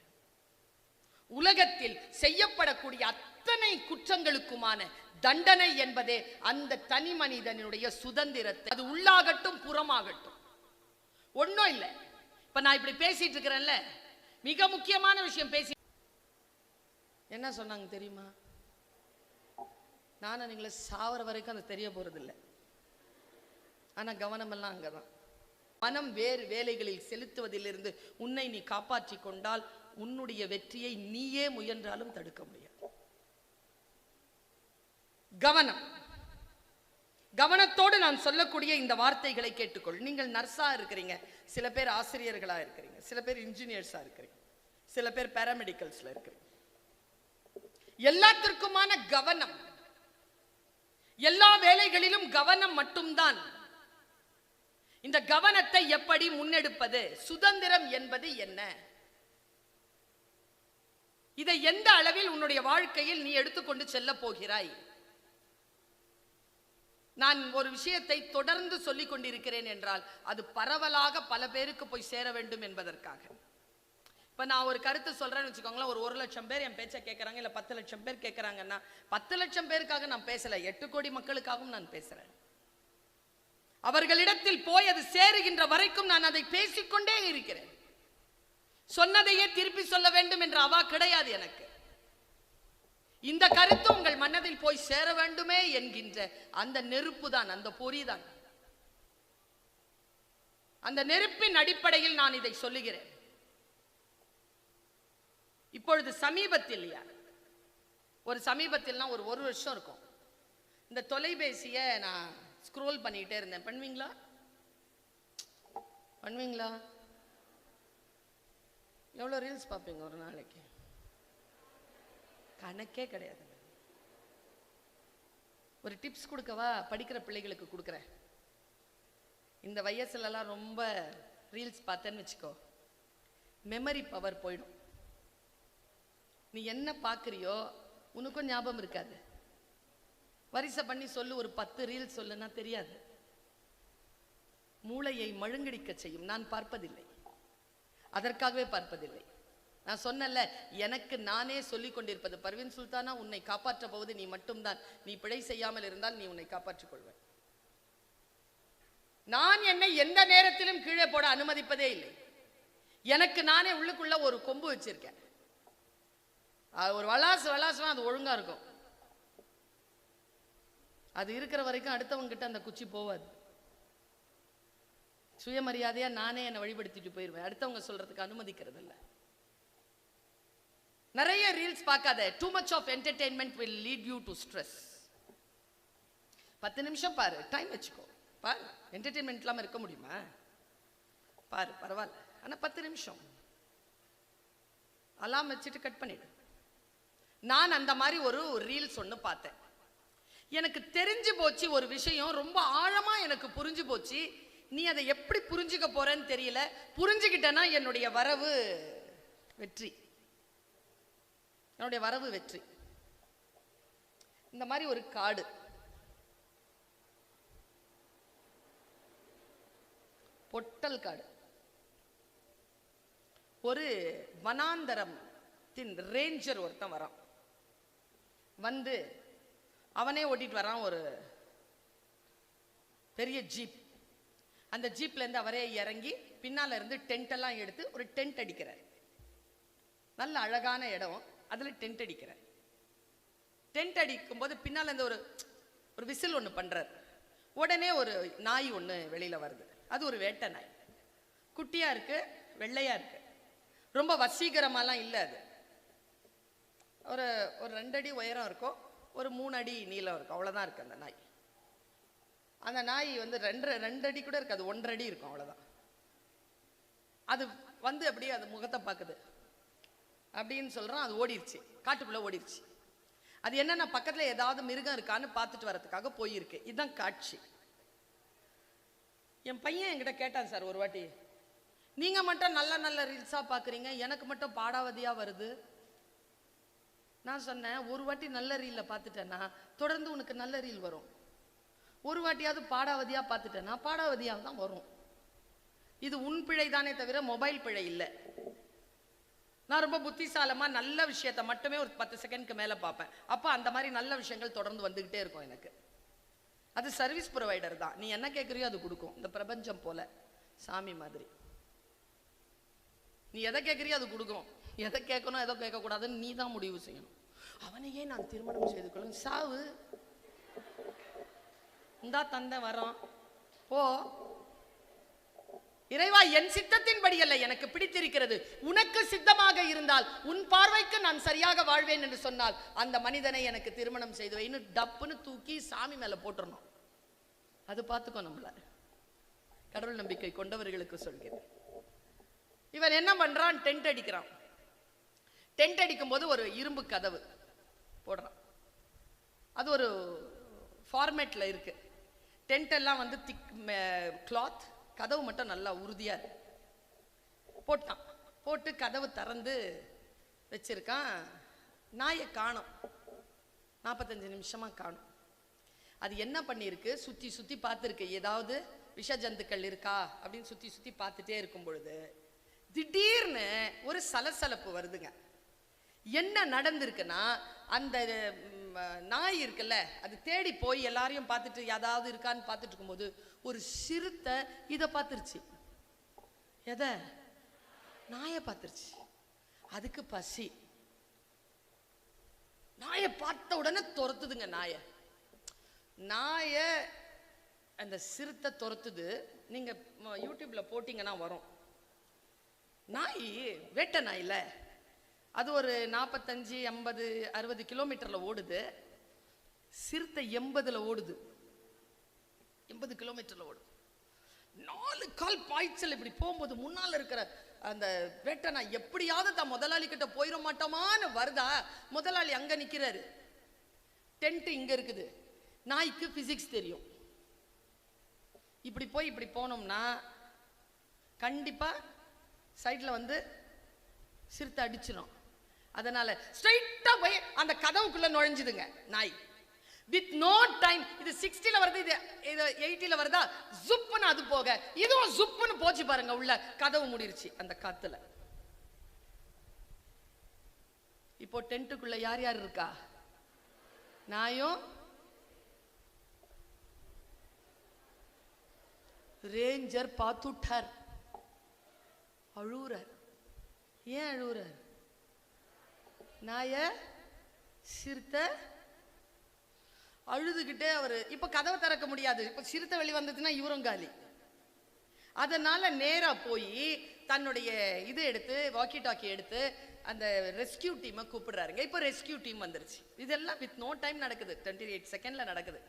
உலகத்தில் செய்யப்படக்கூடிய அத்தனை குற்றங்களுக்குமான தண்டனை என்பதே அந்த தனி மனிதனுடைய சுதந்திரத்தை, அது உள்ளாகட்டும் புறமாகட்டும், ஒன்னும் இல்லை. இப்ப நான் இப்படி பேசிட்டு இருக்கிறேன்ல, மிக முக்கியமான விஷயம் பேசி என்ன சொன்னாங்க தெரியுமா? நானும் நீங்கள சாவர வரைக்கும் அது தெரிய போறது இல்லை. ஆனா கவனம் எல்லாம் அங்கதான். மனம் வேறு வேலைகளில் செலுத்துவதிலிருந்து உன்னை நீ காப்பாற்றி கொண்டால் உன்னுடைய வெற்றியை நீயே முயன்றாலும் தடுக்க முடியாது. கவனத்தோடு நான் சொல்லக்கூடிய இந்த வார்த்தைகளை கேட்டுக்கொள். நீங்கள் நர்ஸா இருக்கிறீங்க, சில பேர் ஆசிரியர்களா இருக்கிறீங்க, சில பேர் இன்ஜினியர்ஸா இருக்கிறீங்க, சில பேர் பாராமெடிக்கல்ஸ்ல இருக்கிறீங்க. எல்லாத்திற்குமான கவனம், எல்லா வேலைகளிலும் கவனம் மட்டும்தான். இந்த கவனத்தை எப்படி முன்னெடுப்பது? சுதந்திரம் என்பது என்ன? இதை எந்த அளவில் உன்னுடைய வாழ்க்கையில் நீ எடுத்துக்கொண்டு செல்ல போகிறாய்? நான் ஒரு விஷயத்தை தொடர்ந்து சொல்லிக் கொண்டிருக்கிறேன் என்றால் அது பரவலாக பல பேருக்கு போய் சேர வேண்டும் என்பதற்காக. இப்ப நான் ஒரு கருத்து சொல்றேன்னு வச்சுக்கோங்களேன், ஒரு 1 லட்சம் பேர் என் பேச்சை கேட்கறாங்க, இல்ல 10 லட்சம் பேர் கேட்கறாங்கன்னா 10 லட்சம் பேருக்காக நான் பேசல, 8 கோடி மக்களுக்காகவும் நான் பேசுறேன். அவர்களிடத்தில் போய் அது சேருகின்ற வரைக்கும் நான் அதை பேசிக்கொண்டே இருக்கிறேன். சொன்னதையே திருப்பி சொல்ல வேண்டும் என்ற அவா கிடையாது எனக்கு. இந்த கருத்து உங்கள் மனதில் போய் சேர வேண்டுமே என்கின்ற அந்த நெருப்பு தான், அந்த பொறிதான். அந்த நெருப்பின் அடிப்படையில் நான் இதை சொல்லுகிறேன். இப்பொழுது சமீபத்தில் ஒரு வருஷம் இருக்கும், இந்த தொலைபேசியை நான் ஸ்க்ரோல் பண்ணிட்டே இருந்தேன். பண்ணுவீங்களா? எவ்வளோ ரீல்ஸ் பார்ப்பீங்க ஒரு நாளைக்கு? கணக்கே கிடையாது. ஒரு டிப்ஸ் கொடுக்கவா? படிக்கிற பிள்ளைகளுக்கு கொடுக்குறேன். இந்த வயசுலலாம் ரொம்ப ரீல்ஸ் பார்த்தேன்னு வச்சுக்கோ, மெமரி பவர் போயிடும். நீ என்ன பார்க்குறியோ உனக்கும் ஞாபகம் இருக்காது. வரிசை பண்ணி சொல்லு, ஒரு 10 ரீல்ஸ் சொல்லுன்னா தெரியாது. மூளையை மழுங்கடிக்க செய்யும். நான் பார்ப்பதில்லை, அதற்காகவே பார்ப்பதில்லை. நான் சொன்னல, எனக்கு நானே சொல்லிக் கொண்டிருப்பது, பர்வீன் சுல்தானா, உன்னை காப்பாற்ற போவது நீ மட்டும்தான். நீ பிழை செய்யாமல் இருந்தால் நீ உன்னை காப்பாற்றிக் கொள்வாய். நான் என்னை எந்த நேரத்திலும் கீழே போட அனுமதிப்பதே இல்லை. எனக்கு நானே உள்ளுக்குள்ள ஒரு கொம்பு வச்சிருக்கேன். ஒரு வளாசுனா அது ஒழுங்கா இருக்கும். அது இருக்கிற வரைக்கும் அடுத்தவங்க கிட்ட அந்த குச்சி போவாது. சுயமரியாதையா நானே என்னை வழிபடுத்திட்டு போயிடுவேன். அடுத்தவங்க சொல்றதுக்கு அனுமதிக்கிறது இல்லை. நிறைய ரீல்ஸ் பார்க்காத. Too much of entertainment will lead you to stress. 10 நிமிஷம் பாரு, டைம் வச்சுக்கோ. பாரு, என்டர்டெயின்மெண்ட் இல்லாமல் இருக்க முடியுமா? பாரு, பரவாயில்ல. ஆனால் 10 நிமிஷம் அலாம் வச்சுட்டு கட் பண்ணிடு. நான் அந்த மாதிரி ஒரு ரீல்ஸ் ஒன்று பார்த்தேன். எனக்கு தெரிஞ்சு போச்சு ஒரு விஷயம், ரொம்ப ஆழமா எனக்கு புரிஞ்சு போச்சு. நீ அதை எப்படி புரிஞ்சுக்க போறன்னு தெரியல. புரிஞ்சுக்கிட்டேன்னா என்னுடைய வரவு வெற்றி, என்னுடைய வரவு வெற்றி. இந்த மாதிரி ஒரு காடு, பொட்டல் காடு, ஒரு வனாந்தரத்தின் ரேஞ்சர் ஒருத்தன் வரான். வந்து அவனே ஓட்டிட்டு வரான் ஒரு பெரிய ஜீப். அந்த ஜீப்ல இருந்து அவரே இறங்கி பின்னால இருந்து டென்ட் எல்லாம் எடுத்து ஒரு டென்ட் அடிக்கிறார். நல்ல அழகான இடம், அதுல டென்ட் அடிக்கிறார். டென்ட் அடிக்கும் போது பின்னால இருந்து ஒரு விசில் ஒன்று பண்றார். உடனே ஒரு நாய் ஒன்று வெளியில வருது. அது ஒரு வேட்டை நாய். குட்டியா இருக்கு, வெள்ளையா இருக்கு, ரொம்ப வசீகரமாலாம் இல்லை. அது ஒரு 2 அடி உயரம் இருக்கும், ஒரு 3 அடி நீளம் இருக்கும், அவ்வளோதான் இருக்கு அந்த நாய். அந்த நாய் வந்து 2 அடி கூட இருக்காது, 1.5 அடி இருக்கும், அவ்வளோதான். அது வந்து அப்படியே அது முகத்தை பார்க்குது அப்படின்னு சொல்றான். அது ஓடிடுச்சு, காட்டுக்குள்ள ஓடிடுச்சு. அது என்னன்னா பக்கத்துல ஏதாவது மிருகம் இருக்கான்னு பார்த்துட்டு வரதுக்காக போயிருக்கு. இதுதான் காட்சி. என் பையன் என்கிட்ட கேட்டான், சார் ஒரு வாட்டி, நீங்க மட்டும் நல்ல நல்ல ரீல்ஸா பாக்குறீங்க, எனக்கு மட்டும் பாடாவதியா வருது. நான் சொன்னேன், ஒரு வாட்டி நல்ல ரீல்ல பார்த்துட்டேன்னா தொடர்ந்து உனக்கு நல்ல ரீல் வரும். ஒரு வாட்டியாவது பாடாவதியா பார்த்துட்டேன்னா பாடாவதியா தான் வரும். இது உன் பிழை தானே தவிர மொபைல் பிழை இல்லை. நான் ரொம்ப புத்திசாலமா நல்ல விஷயத்த மட்டுமே ஒரு 10 செகண்ட்க்கு மேல பார்ப்பேன். அப்ப அந்த மாதிரி நல்ல விஷயங்கள் தொடர்ந்து வந்துகிட்டே இருக்கும் எனக்கு. அது சர்வீஸ் ப்ரொவைடர் தான். நீ என்ன கேட்குறியோ அது கொடுக்கும். இந்த பிரபஞ்சம் போல சாமி மாதிரி. நீ எதை கேட்குறியோ அது கொடுக்கும். எதை கேட்கணும் எதை கேட்கக்கூடாதுன்னு நீ தான் முடிவு செய்யணும். அவனையே நான் திருமணம் செய்து கொள்ளும். சாவு இந்தா தந்தை வரோம் போ. இறைவா, என் சித்தத்தின்படி அல்ல, எனக்கு பிடித்திருக்கிறது, உனக்கு சித்தமாக இருந்தால் உன் பார்வைக்கு நான் சரியாக வாழ்வேன் என்று சொன்னால் அந்த மனிதனை எனக்கு திருமணம் செய்து வை. இன்னும் டப்புன்னு தூக்கி சாமி மேல போட்டுறணும். அது பார்த்துக்கோ நம்மள. கடவுள் நம்பிக்கை கொண்டவர்களுக்கு சொல்கிறேன். இவன் என்ன பண்றான், டென்ட் அடிக்கிறான். டென்ட் அடிக்கும் போது ஒரு இரும்பு கதவு போடுறான். அது ஒரு ஃபார்மேட்ல இருக்கு. டென்ட் எல்லாம் வந்து திக் கிளாத், கதவு மட்டும் நல்லா உறுதியா இருக்கு. போட்டான். போட்டு கதவு திறந்து வச்சிருக்கான். நாயை காணோம். 45 நிமிஷமா காணோம். அது என்ன பண்ணிருக்கு, சுத்தி சுத்தி பார்த்துருக்கு, ஏதாவது விஷ ஜந்துக்கள் இருக்கா அப்படின்னு சுத்தி சுத்தி பார்த்துட்டே இருக்கும் பொழுது திடீர்னு ஒரு சலசலப்பு வருதுங்க. என்ன நடந்திருக்குன்னா, அந்த நாய் இருக்குல்ல, அது தேடி போய் எல்லாரையும் பார்த்துட்டு ஏதாவது இருக்கான்னு பார்த்துட்டு இருக்கும்போது ஒரு சிறுத்தை இதை பார்த்துருச்சு. எதை? நாயை பார்த்துருச்சு. அதுக்கு பசி. நாயை பார்த்த உடனே துரத்துதுங்க. நாயை அந்த சிறுத்தை துரத்துது. நீங்க யூடியூப்ல போட்டீங்கன்னா வரும். நாய் வேட்டை நாயில அது ஒரு 45, 50, 60 கிலோமீட்டர்ல ஓடுது. சிறுத்தை 80ல ஓடுது. 80 கிலோமீட்டர்ல ஓடுது. 4 கால் பாய்ச்சல். இப்படி போகும்போது முன்னால இருக்கிற அந்த வேட்டை நாய் எப்படியாவது தான் முதலாளி கிட்ட போயிட மாட்டோமான்னு வருதா. முதலாளி அங்க நிக்கிறாரு, டென்ட் இங்க இருக்குது. நாய்க்கு பிசிக்ஸ் தெரியும். இப்படி போய் இப்படி போனோம்னா கண்டிப்பா சைட்ல வந்து சிறுத்தை அடிச்சிடும். அதனால ஸ்ட்ரைட்டா போய் அந்த கதவுக்குள்ள நுழைஞ்சுதுங்க நாய். With no time. இது 60ல வருது, இது 80ல வருதா, ஜுப்புன்னு அது போக இதுவும் ஜுப்புன்னு போச்சு பாருங்க. உள்ள கதவு மூடிருச்சு அந்த காத்துல. இப்போ டென்ட்டுக்குள்ள யார் யார் இருக்கா? நாயும் ரேஞ்சர் பார்த்துட்டார். அழுவுறார். ஏன் அழுவுறார்? நாய சிறுத்தை அழுதுகிட்டே அவரு. இப்ப கதவை திறக்க முடியாது. இப்ப சிறுத்தை வெளி வந்ததுன்னா இவரும் காலி. அதனால நேரா போய் தன்னுடைய இது எடுத்து வாக்கி டாக்கி எடுத்து அந்த ரெஸ்கியூ டீமை கூப்பிடுறாருங்க. இப்போ ரெஸ்கியூ டீம் வந்துருச்சு. இதெல்லாம் வித் நோ டைம் நடக்குது, 28 செகண்ட்ல நடக்குது.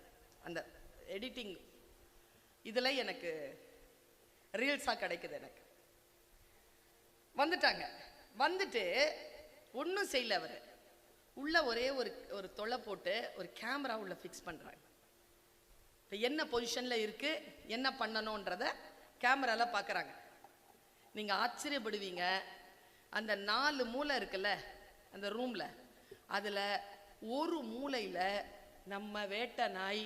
அந்த எடிட்டிங் இதுல எனக்கு ரீல்ஸா கிடைக்குது. எனக்கு வந்துட்டாங்க. வந்துட்டு ஒன்றும் செய்யல. அவர் உள்ள ஒரே ஒரு தொலை போட்டு ஒரு கேமரா உள்ள ஃபிக்ஸ் பண்றாங்க. இப்போ என்ன பொசிஷன்ல இருக்கு, என்ன பண்ணணும்ன்றத கேமரால பார்க்குறாங்க. நீங்க ஆச்சரியப்படுவீங்க. அந்த 4 மூலை இருக்குல்ல அந்த ரூம்ல, அதுல ஒரு மூலையில நம்ம வேட்டை நாய்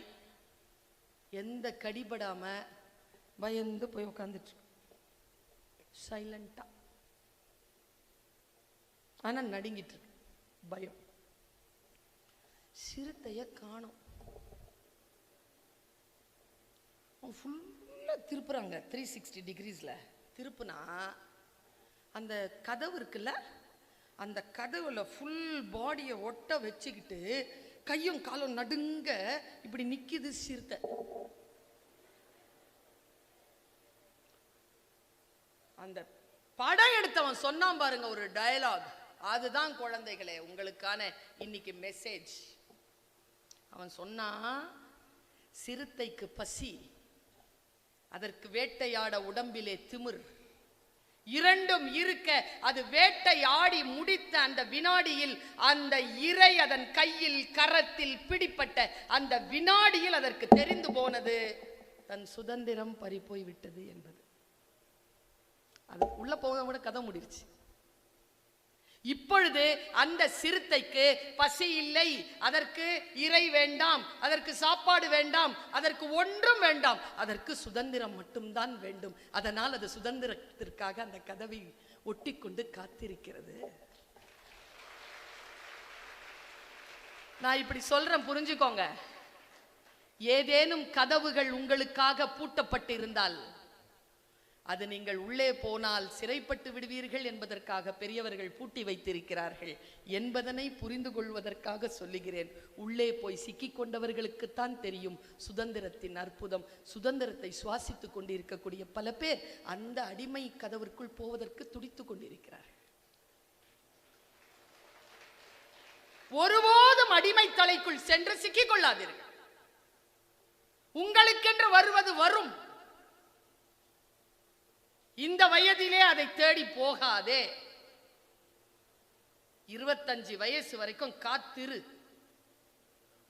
எந்த கடிபடாம பயந்து போய் உட்காந்துட்டு சைலண்டா, ஆனா நடுங்கிட்டு இருக்கு, பயம். சிறுத்தைய காணோம். ஃபுல்லா திருப்புறாங்க 360 டிகிரிஸ்ல. திருப்புனா அந்த கதவு இருக்குல்ல, அந்த கதவுல ஃபுல் பாடியை ஒட்ட வச்சுக்கிட்டு கையும் காலும் நடுங்க இப்படி நிக்குது சிறுத்தை. அந்த படம் எடுத்தவன் சொன்னான் பாருங்க ஒரு டயலாக், அதுதான் குழந்தைகளே உங்களுக்கான இன்னைக்கு மெசேஜ். அவன் சொன்னா, சிறுத்தைக்கு பசி, அதற்கு வேட்டையாட உடம்பிலே திமிர், இரண்டும் இருக்க அது வேட்டையாடி முடித்த அந்த வினாடியில் அந்த இரை அதன் கையில் கரத்தில் பிடிப்பட்ட அந்த வினாடியில் அதற்கு தெரிந்து போனது தன் சுதந்திரம் பறிபோய் விட்டது என்பது. அது உள்ள போக கூட கதை முடிச்சு. இப்பொழுது அந்த சிறுத்தைக்கு பசி இல்லை, அதற்கு இறை வேண்டாம், அதற்கு சாப்பாடு வேண்டாம், அதற்கு ஒன்றும் வேண்டாம், அதற்கு சுதந்திரம் மட்டும்தான் வேண்டும். அதனால் அது சுதந்திரத்திற்காக அந்த கதவை ஒட்டி கொண்டு காத்திருக்கிறது. நான் இப்படி சொல்றேன், புரிஞ்சுக்கோங்க. ஏதேனும் கதவுகள் உங்களுக்காக பூட்டப்பட்டு இருந்தால் அது நீங்கள் உள்ளே போனால் சிறைப்பட்டு விடுவீர்கள் என்பதற்காக பெரியவர்கள் பூட்டி வைத்திருக்கிறார்கள் என்பதனை புரிந்து கொள்வதற்காக சொல்லுகிறேன். உள்ளே போய் சிக்கிக் கொண்டவர்களுக்குத்தான் தெரியும் சுதந்திரத்தின் அற்புதம். சுதந்திரத்தை சுவாசித்துக் கொண்டிருக்கக்கூடிய பல பேர் அந்த அடிமை கதவிற்குள் போவதற்கு துடித்துக் கொண்டிருக்கிறார்கள். ஒருபோதும் அடிமை தலைக்குள் சென்று சிக்கிக் கொள்ளாதீர்கள். உங்களுக்கென்று வருவது வரும். இந்த வயதிலே அதை தேடி போகாதே. 25 வயசு வரைக்கும் காத்திரு.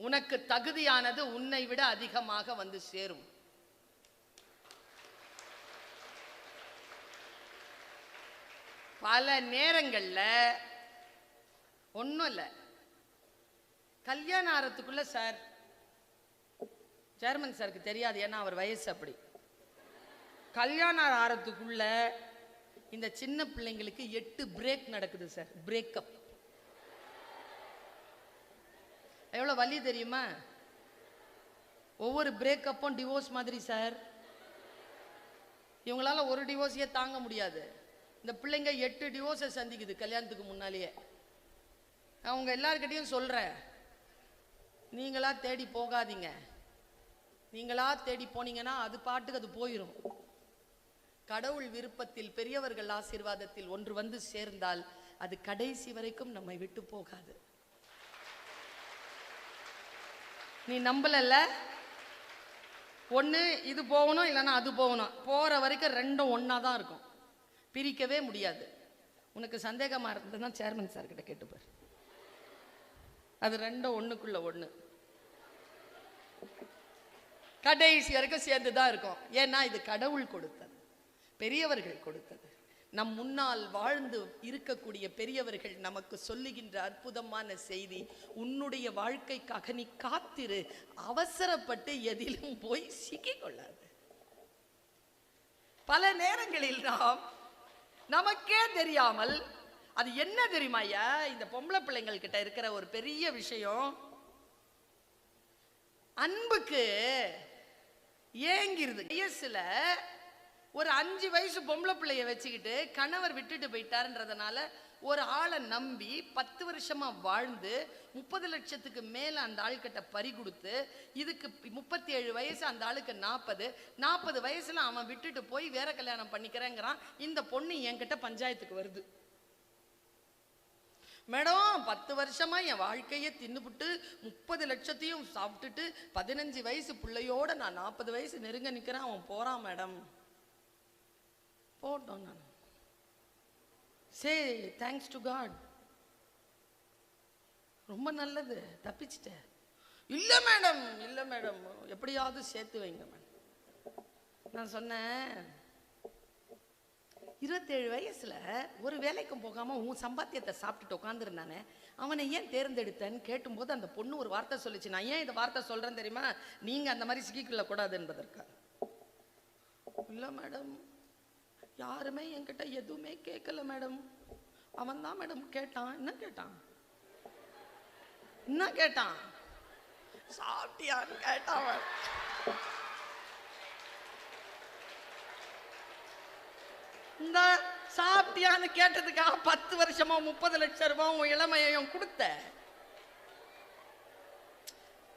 உனக்கு தகுதியானது உன்னை விட அதிகமாக வந்து சேரும். பல நேரங்கள்ல ஒன்றும் இல்லை, கல்யாணம் ஆறதுக்குள்ள சார், சேர்மன் சாருக்கு தெரியாது, ஏன்னா அவர் வயசு அப்படி. கல்யாணம் ஆறதுக்குள்ள இந்த சின்ன பிள்ளைங்களுக்கு 8 பிரேக் நடக்குது சார். பிரேக்கப் எவ்வளோ வலி தெரியுமா? ஒவ்வொரு பிரேக்கப்பும் டிவோர்ஸ் மாதிரி சார். இவங்களால ஒரு டிவோர்ஸையே தாங்க முடியாது. இந்த பிள்ளைங்க 8 டிவோர்ஸை சந்திக்குது கல்யாணத்துக்கு முன்னாலேயே. அவங்க எல்லார்கிட்டையும் சொல்கிறேன், நீங்களா தேடி போகாதீங்க. நீங்களா தேடி போனீங்கன்னா அது பாட்டுக்கு அது போயிடும். கடவுள் விருப்பத்தில் பெரியவர்கள் ஆசீர்வாதத்தில் ஒன்று வந்து சேர்ந்தால் அது கடைசி வரைக்கும் நம்மை விட்டு போகாது. நீ நம்பலல்ல, ஒன்று இது போகணும் இல்லைன்னா அது போகணும். போகிற வரைக்கும் ரெண்டும் ஒன்றா தான் இருக்கும், பிரிக்கவே முடியாது. உனக்கு சந்தேகமாக இருந்ததுன்னா சேர்மன் சார் கிட்ட கேட்டுப்பார். அது ரெண்டும் ஒன்றுக்குள்ள ஒன்று கடைசி வரைக்கும் சேர்ந்து தான் இருக்கும். ஏன்னா இது கடவுள் கொடுத்தது, பெரியவர்கள் கொடுத்தது. நம் முன்னால் வாழ்ந்து இருக்கக்கூடிய பெரியவர்கள் நமக்கு சொல்லுகின்ற அற்புதமான செய்தி, உன்னுடைய வாழ்க்கைக்காக நீ காத்திரு, அவசரப்பட்டு எதிலும் போய் சிக்கிக் கொள்ளாது. பல நேரங்களில் நாம் நமக்கே தெரியாமல், அது என்ன தெரியுமா ஐயா, இந்த பொம்பளை பிள்ளைங்கள் கிட்ட இருக்கிற ஒரு பெரிய விஷயம், அன்புக்கு ஏங்கிருது. வயசுல ஒரு 5 வயசு பொம்பளை பிள்ளைய வச்சுக்கிட்டு கணவர் விட்டுட்டு போயிட்டாருன்றதுனால ஒரு ஆளை நம்பி 10 வருஷமா வாழ்ந்து 30 லட்சத்துக்கு மேல அந்த ஆள்கிட்ட பறி கொடுத்து, இதுக்கு 37 வயசு, அந்த ஆளுக்கு 40 வயசுல அவன் விட்டுட்டு போய் வேற கல்யாணம் பண்ணிக்கிறேங்கிறான். இந்த பொண்ணு என்கிட்ட பஞ்சாயத்துக்கு வருது. மேடம் 10 வருஷமா என் வாழ்க்கையை தின்னுபிட்டு 30 லட்சத்தையும் சாப்பிட்டுட்டு 15 வயசு பிள்ளையோட நான் 40 வயசு நெருங்க நிக்கிறேன், அவன் போறான் மேடம். போட்டோம். நான் சே தேங்க்ஸ் டு காட், ரொம்ப நல்லது, தப்பிச்சிட்டேன். இல்லை மேடம், இல்லை மேடம், எப்படியாவது சேர்த்து வைங்க மேடம். நான் சொன்னேன், 27 வயசுல ஒரு வேலைக்கும் போகாம உன் சம்பாத்தியத்தை சாப்பிட்டுட்டு உட்காந்துருந்தானே, அவனை ஏன் தேர்ந்தெடுத்தேன்னு கேட்டும்போது அந்த பொண்ணு ஒரு வார்த்தை சொல்லிச்சு. நான் ஏன் இந்த வார்த்தை சொல்றேன் தெரியுமா? நீங்க அந்த மாதிரி சிக்கிக்கொள்ள கூடாது என்பதற்காக. இல்லை மேடம், யாருமே என்கிட்ட எதுவுமே கேட்கல மேடம், அவன் தான் மேடம் கேட்டான். என்ன கேட்டான்? என்ன கேட்டான்? சாப்பிட்டியான்னு கேட்டான். இந்த சாப்பிட்டியான்னு கேட்டதுக்காக 10 வருஷமா 30 லட்சம் ரூபாய் உன் இளமையையும் கொடுத்த.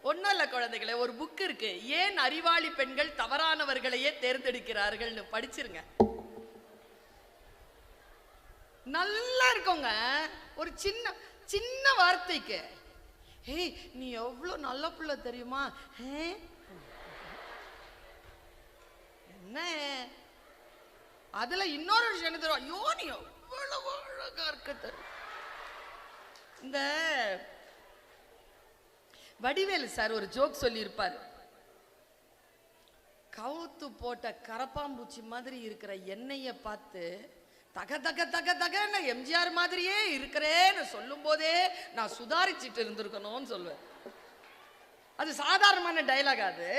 ஒன்னும் இல்ல குழந்தைகளே, ஒரு புக் இருக்கு, ஏன் அறிவாளி பெண்கள் தவறானவர்களையே தேர்ந்தெடுக்கிறார்கள்னு, படிச்சிருங்க. நல்லா இருக்குங்க. ஒரு சின்ன சின்ன வார்த்தைக்கு, ஹே நீ எவ்வளவு நல்ல பிள்ளை தெரியுமா, என்ன அதுல இன்னொரு விஷயம் என்ன தெரியும், ஐயோ நீ எவ்வளவு அழகா இருக்க. இந்த வடிவேலு சார் ஒரு ஜோக் சொல்லி இருப்பாரு. கவுத்து போட்ட கரப்பாம்பூச்சி மாதிரி இருக்கிற எண்ணெயை பார்த்து தக தக தக தகன்னு எம்ஜிஆர் மாதிரியே இருக்கிறேன்னு சொல்லும் போதே நான் சுதாரிச்சுட்டு இருந்திருக்கணும்னு சொல்லுவேன். அது சாதாரணமான டைலாக், அது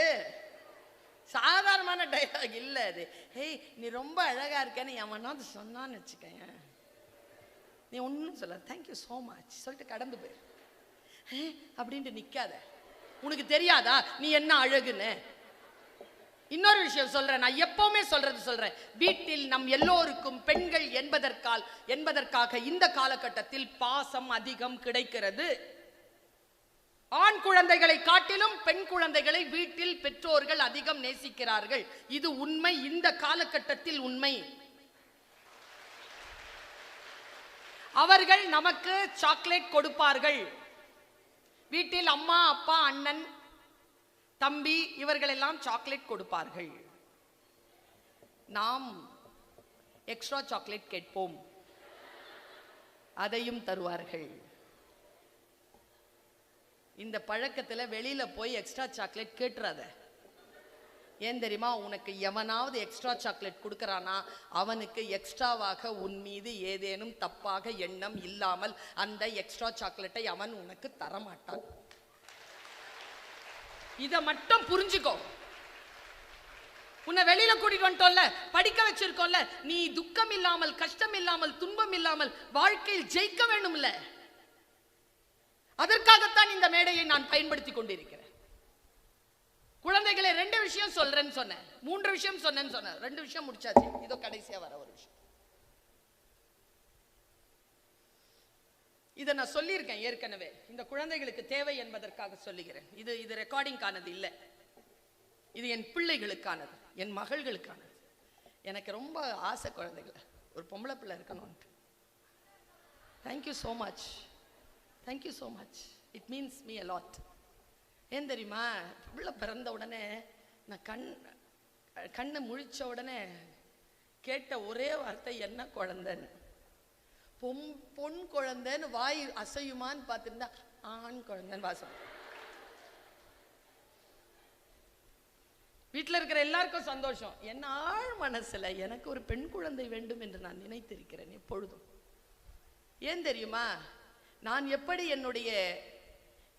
சாதாரணமான டைலாக் இல்ல. அது ஹேய் நீ ரொம்ப அழகா இருக்கேன்னு எவனாவது சொன்னான்னு வச்சுக்கேன், நீ ஒன்னும் சொல்ல தேங்க்யூ சோ மச் சொல்லிட்டு கடந்து போயிரு. அப்படின்ட்டு நிக்காத. உனக்கு தெரியாதா நீ என்ன அழகுன்னு? இன்னொரு விஷயம் சொல்றேன், நான் எப்பவுமே சொல்றேன், வீட்டில் நம் எல்லோருக்கும் பெண்கள் என்பதற்காக இந்த காலகட்டத்தில் பாசம் அதிகம் கிடைக்கிறது. ஆண் குழந்தைகளை காட்டிலும் பெண் குழந்தைகளை வீட்டில் பெற்றோர்கள் அதிகம் நேசிக்கிறார்கள். இது உண்மை, இந்த காலகட்டத்தில் உண்மை. அவர்கள் நமக்கு சாக்லேட் கொடுப்பார்கள். வீட்டில் அம்மா அப்பா அண்ணன் தம்பி இவர்கள் எல்லாம் சாக்லேட் கொடுப்பார்கள். நாம் எக்ஸ்ட்ரா சாக்லேட் கேட்போம், அதையும் தருவார்கள். இந்த பழக்கத்துல வெளியில போய் எக்ஸ்ட்ரா சாக்லேட் கேட்டுறாத. ஏன் தெரியுமா? உனக்கு எவனாவது எக்ஸ்ட்ரா சாக்லேட் கொடுக்கறானா அவனுக்கு எக்ஸ்ட்ராவாக உன் மீது ஏதேனும் தப்பாக எண்ணம் இல்லாமல் அந்த எக்ஸ்ட்ரா சாக்லேட்டை அவன் உனக்கு தரமாட்டான். இத மட்டும் புரிஞ்சுக்கோ. உன்னை வெளியில கூட்டிட்டு வந்துட்டோம்ல, படிக்க வச்சிருக்கோம்ல, நீ துக்கம் இல்லாமல் கஷ்டம் இல்லாமல் துன்பம் இல்லாமல் வாழ்க்கையில் ஜெயிக்க வேண்டும்ல, அதற்காகத்தான் இந்த மேடையை நான் பயன்படுத்தி கொண்டிருக்கிறேன். குழந்தைகளை 2 விஷயம் சொல்றேன்னு சொன்னேன், 3 விஷயம் சொன்னேன்னு சொன்னேன், 2 விஷயம் முடிச்சாச்சு. இதோ கடைசியா வர ஒரு விஷயம். இதை நான் சொல்லியிருக்கேன் ஏற்கனவே, இந்த குழந்தைகளுக்கு தேவை என்பதற்காக சொல்லுகிறேன். இது ரெக்கார்டிங்கானது இல்லை, இது என் பிள்ளைகளுக்கானது, என் மகள்களுக்கானது. எனக்கு ரொம்ப ஆசை குழந்தைகளை, ஒரு பொம்பளை பிள்ளை இருக்கணும்ட்டு. Thank you so much, thank you so much, it means me a lot. ஏன் தெரியுமா? பிள்ளை பிறந்த உடனே நான் கண்ணை முழிச்ச உடனே கேட்ட ஒரே வார்த்தை என்ன குழந்தைன்னு. பொன் குழந்தைன்னு வாய் அசையுமான்னு பார்த்துருந்தா ஆண் குழந்தைன்னு வாசம். வீட்டில் இருக்கிற எல்லாருக்கும் சந்தோஷம். என் ஆழ் மனசுல எனக்கு ஒரு பெண் குழந்தை வேண்டும் என்று நான் நினைத்திருக்கிறேன் எப்பொழுதும். ஏன் தெரியுமா? நான் எப்படி என்னுடைய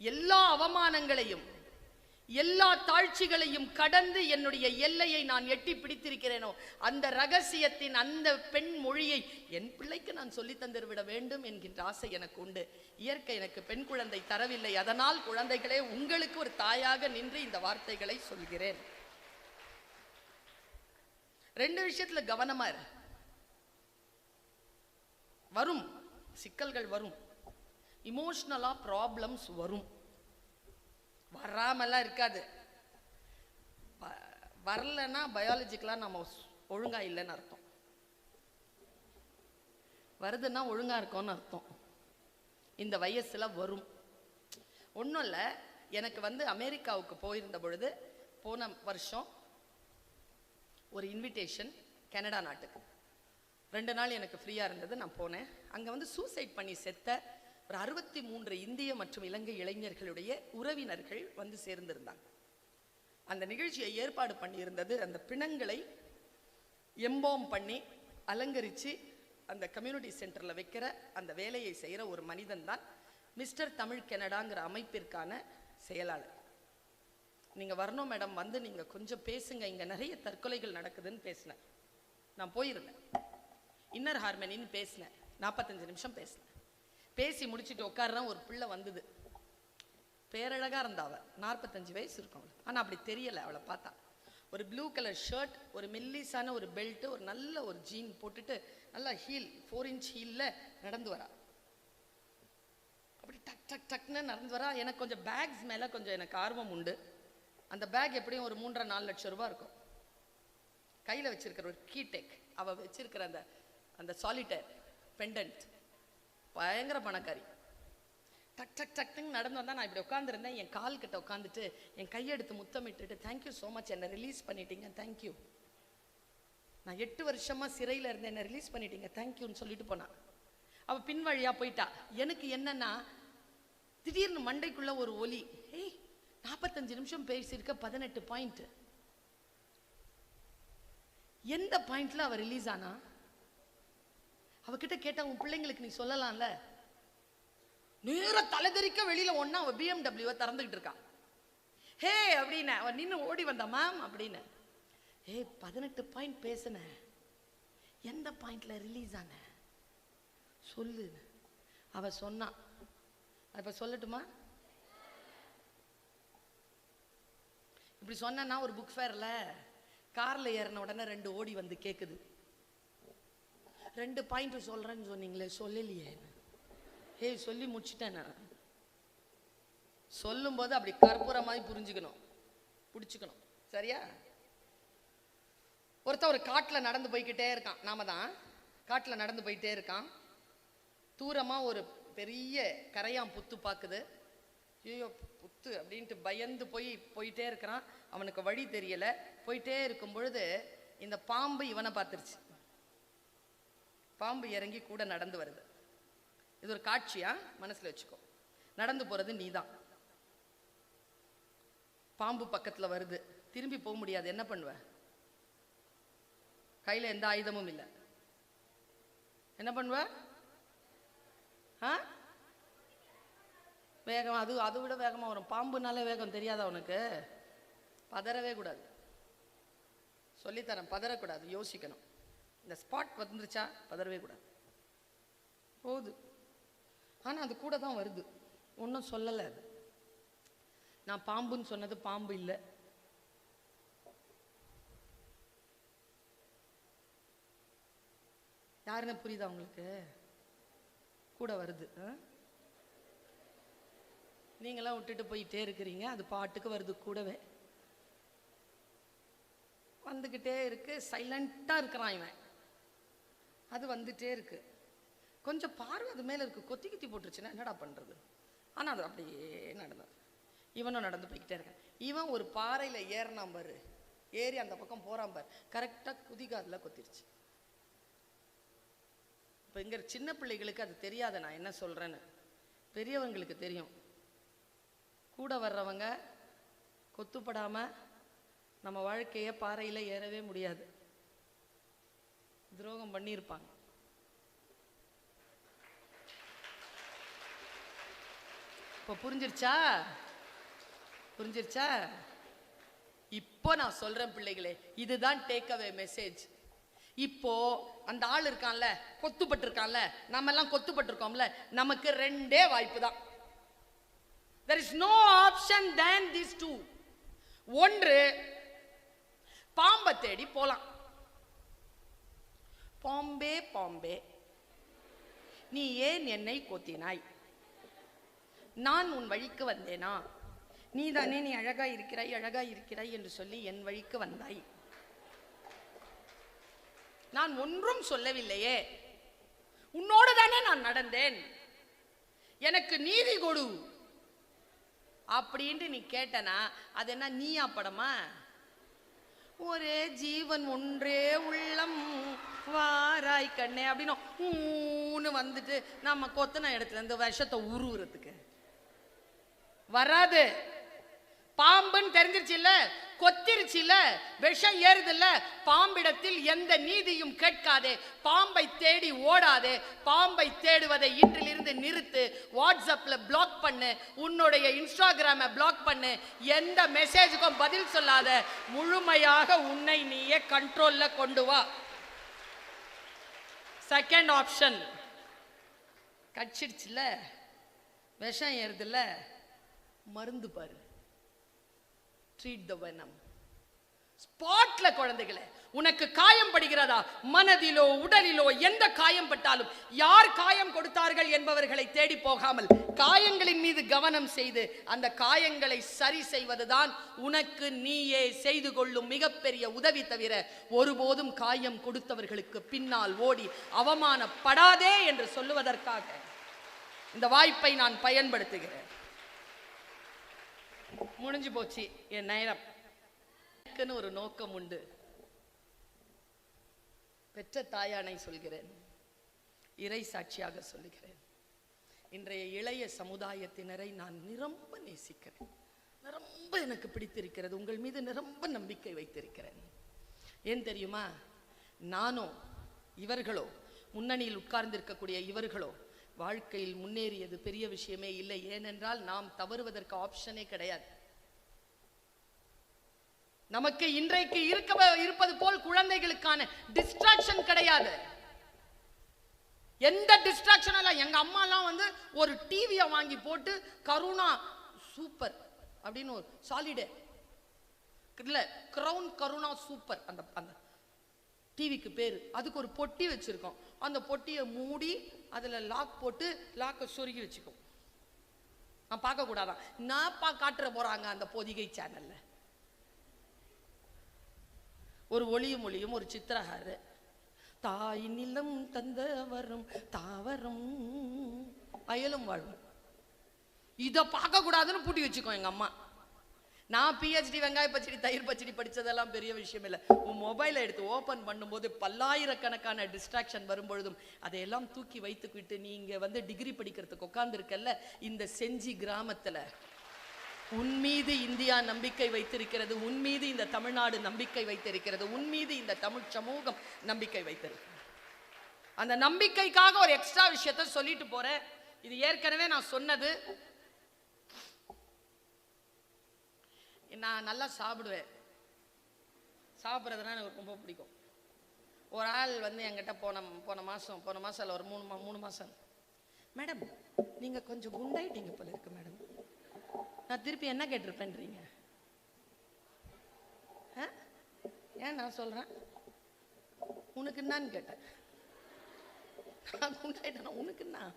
எல்லா அவமானங்களையும் எல்லா தாழ்ச்சிகளையும் கடந்து என்னுடைய எல்லையை நான் எட்டி பிடித்திருக்கிறேனோ, அந்த ரகசியத்தின் அந்த பெண் மொழியை என் பிள்ளைக்கு நான் சொல்லி தந்துவிட வேண்டும் என்கின்ற ஆசை எனக்கு உண்டு. இயற்கை எனக்கு பெண் குழந்தை தரவில்லை. அதனால் குழந்தைகளே, உங்களுக்கு ஒரு தாயாக நின்று இந்த வார்த்தைகளை சொல்கிறேன். 2 விஷயத்துல கவனமா இரு. வரும் சிக்கல்கள் வரும், இமோஷனலா ப்ராப்ளம்ஸ் வரும், வராமலாம் இருக்காது. வரலன்னா பயாலஜிக்கலா நம்ம ஒழுங்கா இல்லைன்னு அர்த்தம், வருதுன்னா ஒழுங்கா இருக்கோன்னு அர்த்தம். இந்த வயசுல வரும். ஒன்றும் இல்லை, எனக்கு அமெரிக்காவுக்கு போயிருந்த பொழுது போன வருஷம் ஒரு இன்விடேஷன் கனடா நாட்டுக்கு. 2 நாள் எனக்கு ஃப்ரீயாக இருந்தது, நான் போனேன். அங்கே சூசைட் பண்ணி செத்த ஒரு 63 இந்திய மற்றும் இலங்கை இளைஞர்களுடைய உறவினர்கள் சேர்ந்திருந்தாங்க. அந்த நிகழ்ச்சியை ஏற்பாடு பண்ணியிருந்தது, அந்த பிணங்களை எம்பாம் பண்ணி அலங்கரித்து அந்த கம்யூனிட்டி சென்டரில் வைக்கிற அந்த வேலையை செய்கிற ஒரு மனிதன் தான் மிஸ்டர் தமிழ் கனடாங்கிற அமைப்பிற்கான செயலாளர். நீங்கள் வரணும் மேடம், நீங்கள் கொஞ்சம் பேசுங்க, இங்கே நிறைய தற்கொலைகள் நடக்குதுன்னு பேசினேன். நான் போயிருந்தேன், இன்னர் ஹார்மனின்னு பேசினேன், 45 நிமிஷம் பேசினேன். பேசி முடிச்சுட்டு உட்கார்றேன், ஒரு பிள்ளை வந்தது, பேரழகா இருந்தா, அவ 45 வயசு இருக்கும் அவளுக்கு, ஆனால் அப்படி தெரியலை. அவளை பார்த்தா ஒரு ப்ளூ கலர் ஷர்ட், ஒரு மெல்லிசான ஒரு பெல்ட்டு, ஒரு நல்ல ஒரு ஜீன் போட்டுட்டு நல்லா ஹீல் 4 இன்ச் ஹீலில் நடந்து வரா. அப்படி டக் டக் டக்னு நடந்து வரா. எனக்கு கொஞ்சம் பேக்ஸ் மேலே கொஞ்சம் எனக்கு ஆர்வம் உண்டு. அந்த பேக் எப்படியும் ஒரு 3.5-4 லட்சம் ரூபாய் இருக்கும். கையில் வச்சிருக்கிற ஒரு கீடெக், அவள் வச்சிருக்கிற அந்த அந்த சாலிட்டர் பெண்டன்ட், பயங்கர பணக்காரி. டக் டக் டக்னு நடந்து வந்தால் நான் இப்படி உட்காந்துருந்தேன். என் கால் கிட்ட உட்காந்துட்டு என் கையெடுத்து முத்தமிட்டுட்டு, தேங்க்யூ ஸோ மச், என்னை ரிலீஸ் பண்ணிட்டீங்க, தேங்க்யூ. நான் 8 வருஷமா சிறையில் இருந்தேன், என்னை ரிலீஸ் பண்ணிட்டீங்க, தேங்க்யூன்னு சொல்லிட்டு போனான். அவள் பின் வழியா போயிட்டா. எனக்கு என்னன்னா, திடீர்னு மண்டைக்குள்ள ஒரு ஒலி, 45 நிமிஷம் பேசியிருக்க, 18 பாயிண்ட். எந்த பாயிண்ட்ல அவ ரிலீஸ் ஆனா? அவகிட்ட கேட்டா, உன் பிள்ளைங்களுக்கு நீ சொல்லலாம்ல. நேர தலைதறிக்க வெளியில ஒன்னா அவ BMW திறந்துகிட்டு இருக்கா. ஹே அப்படின்னு அவ நின்று ஓடி வந்தா, மேம் அப்படின்னு. 18 பாயிண்ட் பேசுன, எந்த பாயிண்ட்ல ரிலீஸ் ஆன சொல்லு. அவ சொன்னா, அப்ப சொல்லட்டுமா? இப்படி சொன்னா, ஒரு புக் ஃபேர்ல கார்ல ஏறின உடனே 2 ஓடி வந்து கேக்குது, 2 பாயிண்ட் சொல்றேன்னு சொன்னீங்களே, சொல்லலையே. சொல்லி முடிச்சுட்டேன். நான் சொல்லும் போது அப்படி கற்பூரமாய் புரிஞ்சுக்கணும், புடிச்சுக்கணும், சரியா? ஒருத்தன் ஒரு காட்டுல நடந்து போய்கிட்டே இருக்கான். நாம தான் காட்டுல நடந்து போயிட்டே இருக்கான். தூரமா ஒரு பெரிய கரையான் புத்து பாக்குது. ஐயோ புத்து அப்படின்ட்டு பயந்து போயிட்டே இருக்கிறான். அவனுக்கு வழி தெரியல. போயிட்டே இருக்கும் பொழுது இந்த பாம்பு இவனை பார்த்துருச்சு. பாம்பு இறங்கி கூட நடந்து வருது. இது ஒரு காட்சியா, மனசுல வச்சுக்கோ. நடந்து போறது நீதான். பாம்பு பக்கத்துல வருது, திரும்பி போக முடியாது. என்ன பண்ணுவ? கையில எந்த ஆயுதமும் இல்லை, என்ன பண்ணுவ? வேகம், அதை விட வேகமா வரும். பாம்புனாலே வேகம் தெரியாதா உனக்கு? பதறவே கூடாது, சொல்லித்தரேன். பதறக்கூடாது, யோசிக்கணும். இந்த ஸ்பாட் வந்துருச்சா பதறவே கூடாது, போகுது. ஆனா அது கூட தான் வருது, ஒன்றும் சொல்லலை. அது நான் பாம்புன்னு சொன்னது பாம்பு இல்லை. யாருன்னு புரியுதா உங்களுக்கு? கூட வருது. நீங்களாம் விட்டுட்டு போயிட்டே இருக்கிறீங்க, அது பாட்டுக்கு வருது கூடவே வந்துகிட்டே இருக்கு. சைலண்டா இருக்கிறான் இவன், அது வந்துட்டே இருக்கு. கொஞ்சம் பார்வை அது மேல இருக்கு, கொத்தி கொத்தி போட்டுருச்சுன்னா என்னடா பண்றது? ஆனா அது அப்படியே நடந்தது. இவனும் நடந்து போய்கிட்டே இருக்கான். இவன் ஒரு பாறையில ஏறினான் பாரு, ஏறி அந்த பக்கம் போறான் பாரு, கரெக்டா குதிகாதுல கொத்திருச்சு. இப்போ இங்க சின்ன பிள்ளைகளுக்கு அது தெரியாத நான் என்ன சொல்றேன்னு, பெரியவங்களுக்கு தெரியும். கூட வர்றவங்க கொத்துப்படாம நம்ம வாழ்க்கைய பாறையில ஏறவே முடியாது, துரோகம் பண்ணியிருப்பாங்க. இப்போ புரிஞ்சிருச்சா? புரிஞ்சிருச்சா? இப்போ நான் சொல்றேன் பிள்ளைகளே, இதுதான் டேக் அவே மெசேஜ். இப்போ அந்த ஆள் இருக்கான்ல, கொத்துப்பட்டு இருக்கான்ல, நம்ம எல்லாம் கொத்துப்பட்டு இருக்கோம்ல, நமக்கு 2 வாய்ப்பு தான். There is no option than these two. ஒன்று, பாம்பை தேடி போலாம். பாம்பே பாம்பே, நீ ஏன் என்னை கொத்தினாய்? நான் உன் வழிக்கு வந்தேனா? நீதானே நீ அழகாய் இருக்கிறாய் அழகாய் இருக்கிறாய் என்று சொல்லி என் வழிக்கு வந்தாய். நான் ஒன்றும் சொல்லவில்லையே, உன்னோடு தானே நான் நடந்தேன், எனக்கு நீதி கொடு அப்படின்ட்டு நீ கேட்டனா அது என்ன நீயா படமா? ஒரே ஜீவன் ஒன்றே உள்ளம் வாராய் கண்ணே அப்படின்னு வந்துட்டு நம்ம கொத்தன இடத்துல இந்த விஷத்தை உருவுறதுக்கு வராது. பாம்புன்னு தெரிஞ்சிருச்சு இல்ல, கொத்திருச்சு இல்ல, விஷம் ஏறுது இல்ல, பாம்பிடத்தில் எந்த நீதியும் கேட்காதே, பாம்பை தேடி ஓடாதே, பாம்பை தேடுவதை இன்றிலிருந்து நிறுத்து. வாட்ஸ்அப்ல பிளாக் பண்ணு, உன்னுடைய இன்ஸ்டாகிராம பிளாக் பண்ணு, எந்த மெசேஜுக்கும் பதில் சொல்லாத, முழுமையாக உன்னை நீயே கண்ட்ரோல்ல கொண்டு வா. செகண்ட் ஆப்ஷன், கட்சிடுச்சுல, விஷம் ஏறுதுல்ல, மருந்து பாரு, ட்ரீட் த வெனம். ஸ்பாட்ல குழந்தைகளே, உனக்கு காயம் படுகிறதா, மனதிலோ உடலிலோ எந்த காயம் பட்டாலும் யார் காயம் கொடுத்தார்கள் என்பவர்களை தேடி போகாமல் காயங்களின் மீது கவனம் செய்து அந்த காயங்களை சரி செய்வதுதான் உனக்கு நீயே செய்து கொள்ளும் மிகப்பெரிய உதவி. தவிர ஒருபோதும் காயம் கொடுத்தவர்களுக்கு பின்னால் ஓடி அவமானப்படாதே என்று சொல்லுவதற்காக இந்த வாய்ப்பை நான் பயன்படுத்துகிறேன். முடிஞ்சு போச்சு என் நேரம். எனக்குன்னு ஒரு நோக்கம் உண்டு. பெற்ற தாயானை சொல்கிறேன், இறை சாட்சியாக சொல்லுகிறேன், இன்றைய இளைய சமுதாயத்தினரை நான் நிரம்ப நேசிக்கிறேன், நிரம்ப எனக்கு பிடித்திருக்கிறது, உங்கள் மீது நிரம்ப நம்பிக்கை வைத்திருக்கிறேன். ஏன் தெரியுமா? நானோ இவர்களோ, முன்னணியில் உட்கார்ந்திருக்கக்கூடிய இவர்களோ வாழ்க்கையில் முன்னேறியது பெரிய விஷயமே இல்லை. ஏனென்றால் நாம் தவறுவதற்கு ஆப்ஷனே கிடையாது. நமக்கு இன்றைக்கு இருப்பது போல் குழந்தைகளுக்கான டிஸ்ட்ராக்ஷன் கிடையாது. எந்த டிஸ்ட்ராக்ஷன் இல்ல. எங்க அம்மா எல்லாம் ஒரு டிவியை வாங்கி போட்டு கருணா சூப்பர் அப்படின்னு ஒரு சாலிடே இல்ல, கிரவுன் கருணா சூப்பர் அந்த அந்த டிவிக்கு பேரு, அதுக்கு ஒரு பொட்டி வச்சிருக்கோம். அந்த பொட்டியை மூடி அதுல லாக் போட்டு லாக்கை சொருகி வச்சுக்கோ. நான் பார்க்க கூடாதான், நான் காட்டுற போறாங்க அந்த பொதிகை சேனல்ல. ஒரு ஒளியும் ஒளியும் ஒரு சித்திரகாரு, தாய் நிலம் தந்த வரும் தாவரம் அயலும் வாழும், இதை பார்க்க கூடாதுன்னு பூட்டி வச்சுக்கோ எங்க அம்மா. நான் பிஹெச்டி வெங்காய பச்சடி தயிர் பச்சடி படிச்சதெல்லாம் பெரிய விஷயம் இல்லை. உன் மொபைலை எடுத்து ஓபன் பண்ணும்போது பல்லாயிரக்கணக்கான டிஸ்ட்ராக்ஷன் வரும்பொழுதும் அதையெல்லாம் தூக்கி வைத்துக்கிட்டு நீங்க டிகிரி படிக்கிறதுக்கு உட்கார்ந்து இருக்கல்ல, இந்த செஞ்சி கிராமத்துல உன் மீது இந்தியா நம்பிக்கை வைத்திருக்கிறது, உன் மீது இந்த தமிழ்நாடு நம்பிக்கை வைத்திருக்கிறது, உன் மீது இந்த தமிழ் சமூகம் நம்பிக்கை வைத்திருக்கிறது. அந்த நம்பிக்கைக்காக ஒரு எக்ஸ்ட்ரா விஷயத்த சொல்லிட்டு போறேன். இது ஏற்கனவே நான் சொன்னது. நான் நல்லா சாப்பிடுவேன், சாப்பிட்றதுனா எனக்கு ரொம்ப பிடிக்கும். ஒரு ஆள் என்கிட்ட போன மாசம் இல்லை, ஒரு 3 மாசம், மேடம் நீங்க கொஞ்சம் குண்டாயிட்டீங்க போல இருக்கு மேடம். நான் திருப்பி என்ன கேட்டிருப்பேன்றீங்க? ஏன் நான் சொல்றேன், உனக்கு என்னன்னு கேட்டேன். நான் குண்டாயிட்டேன், உனக்கு என்ன?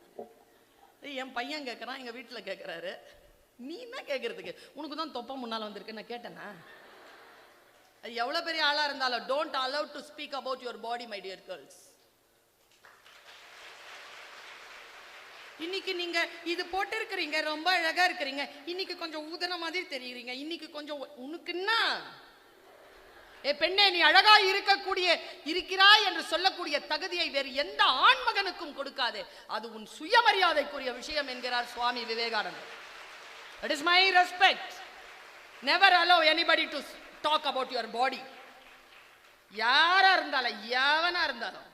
என் பையன் கேட்கறான், எங்க வீட்டுல கேட்கிறாரு, நீ என்ன கேட்கறதுக்கு, உனக்கு தான் தொப்பை முன்னால வந்திருக்கு நான் கேட்டேனா? எவ்வளவு பெரிய ஆளா இருந்தாலும் don't allow to speak about your body my dear girls. இன்னைக்கு நீங்க இது போட்டு இருக்கிறீங்க, ரொம்ப அழகா இருக்கிறீங்க, இன்னைக்கு கொஞ்சம் ஊதன மாதிரி தெரியுறீங்க, இன்னைக்கு கொஞ்சம் உனக்கு என்ன? பெண்ணே, நீ அழகா இருக்கிறாய் என்று சொல்லக்கூடிய தகுதியை வேறு எந்த ஆண்மகனுக்கும் கொடுக்காதே, அது உன் சுயமரியாதைக்குரிய விஷயம் என்கிறார் சுவாமி விவேகானந்தர். That is my respect. Never allow anybody to talk about your body. யாரா இருந்தாலும் எவனா இருந்தாலும்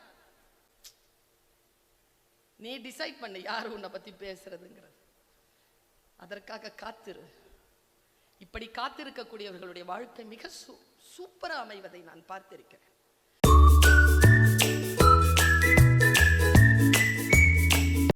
நீ டிசைட் பண்ணு யாரு உன்னை பத்தி பேசுறதுங்கிறது. அதற்காக காத்திரு. இப்படி காத்திருக்கக்கூடியவர்களுடைய வாழ்க்கை மிக சூப்பரா அமைவதை நான் பார்த்திருக்கிறேன்.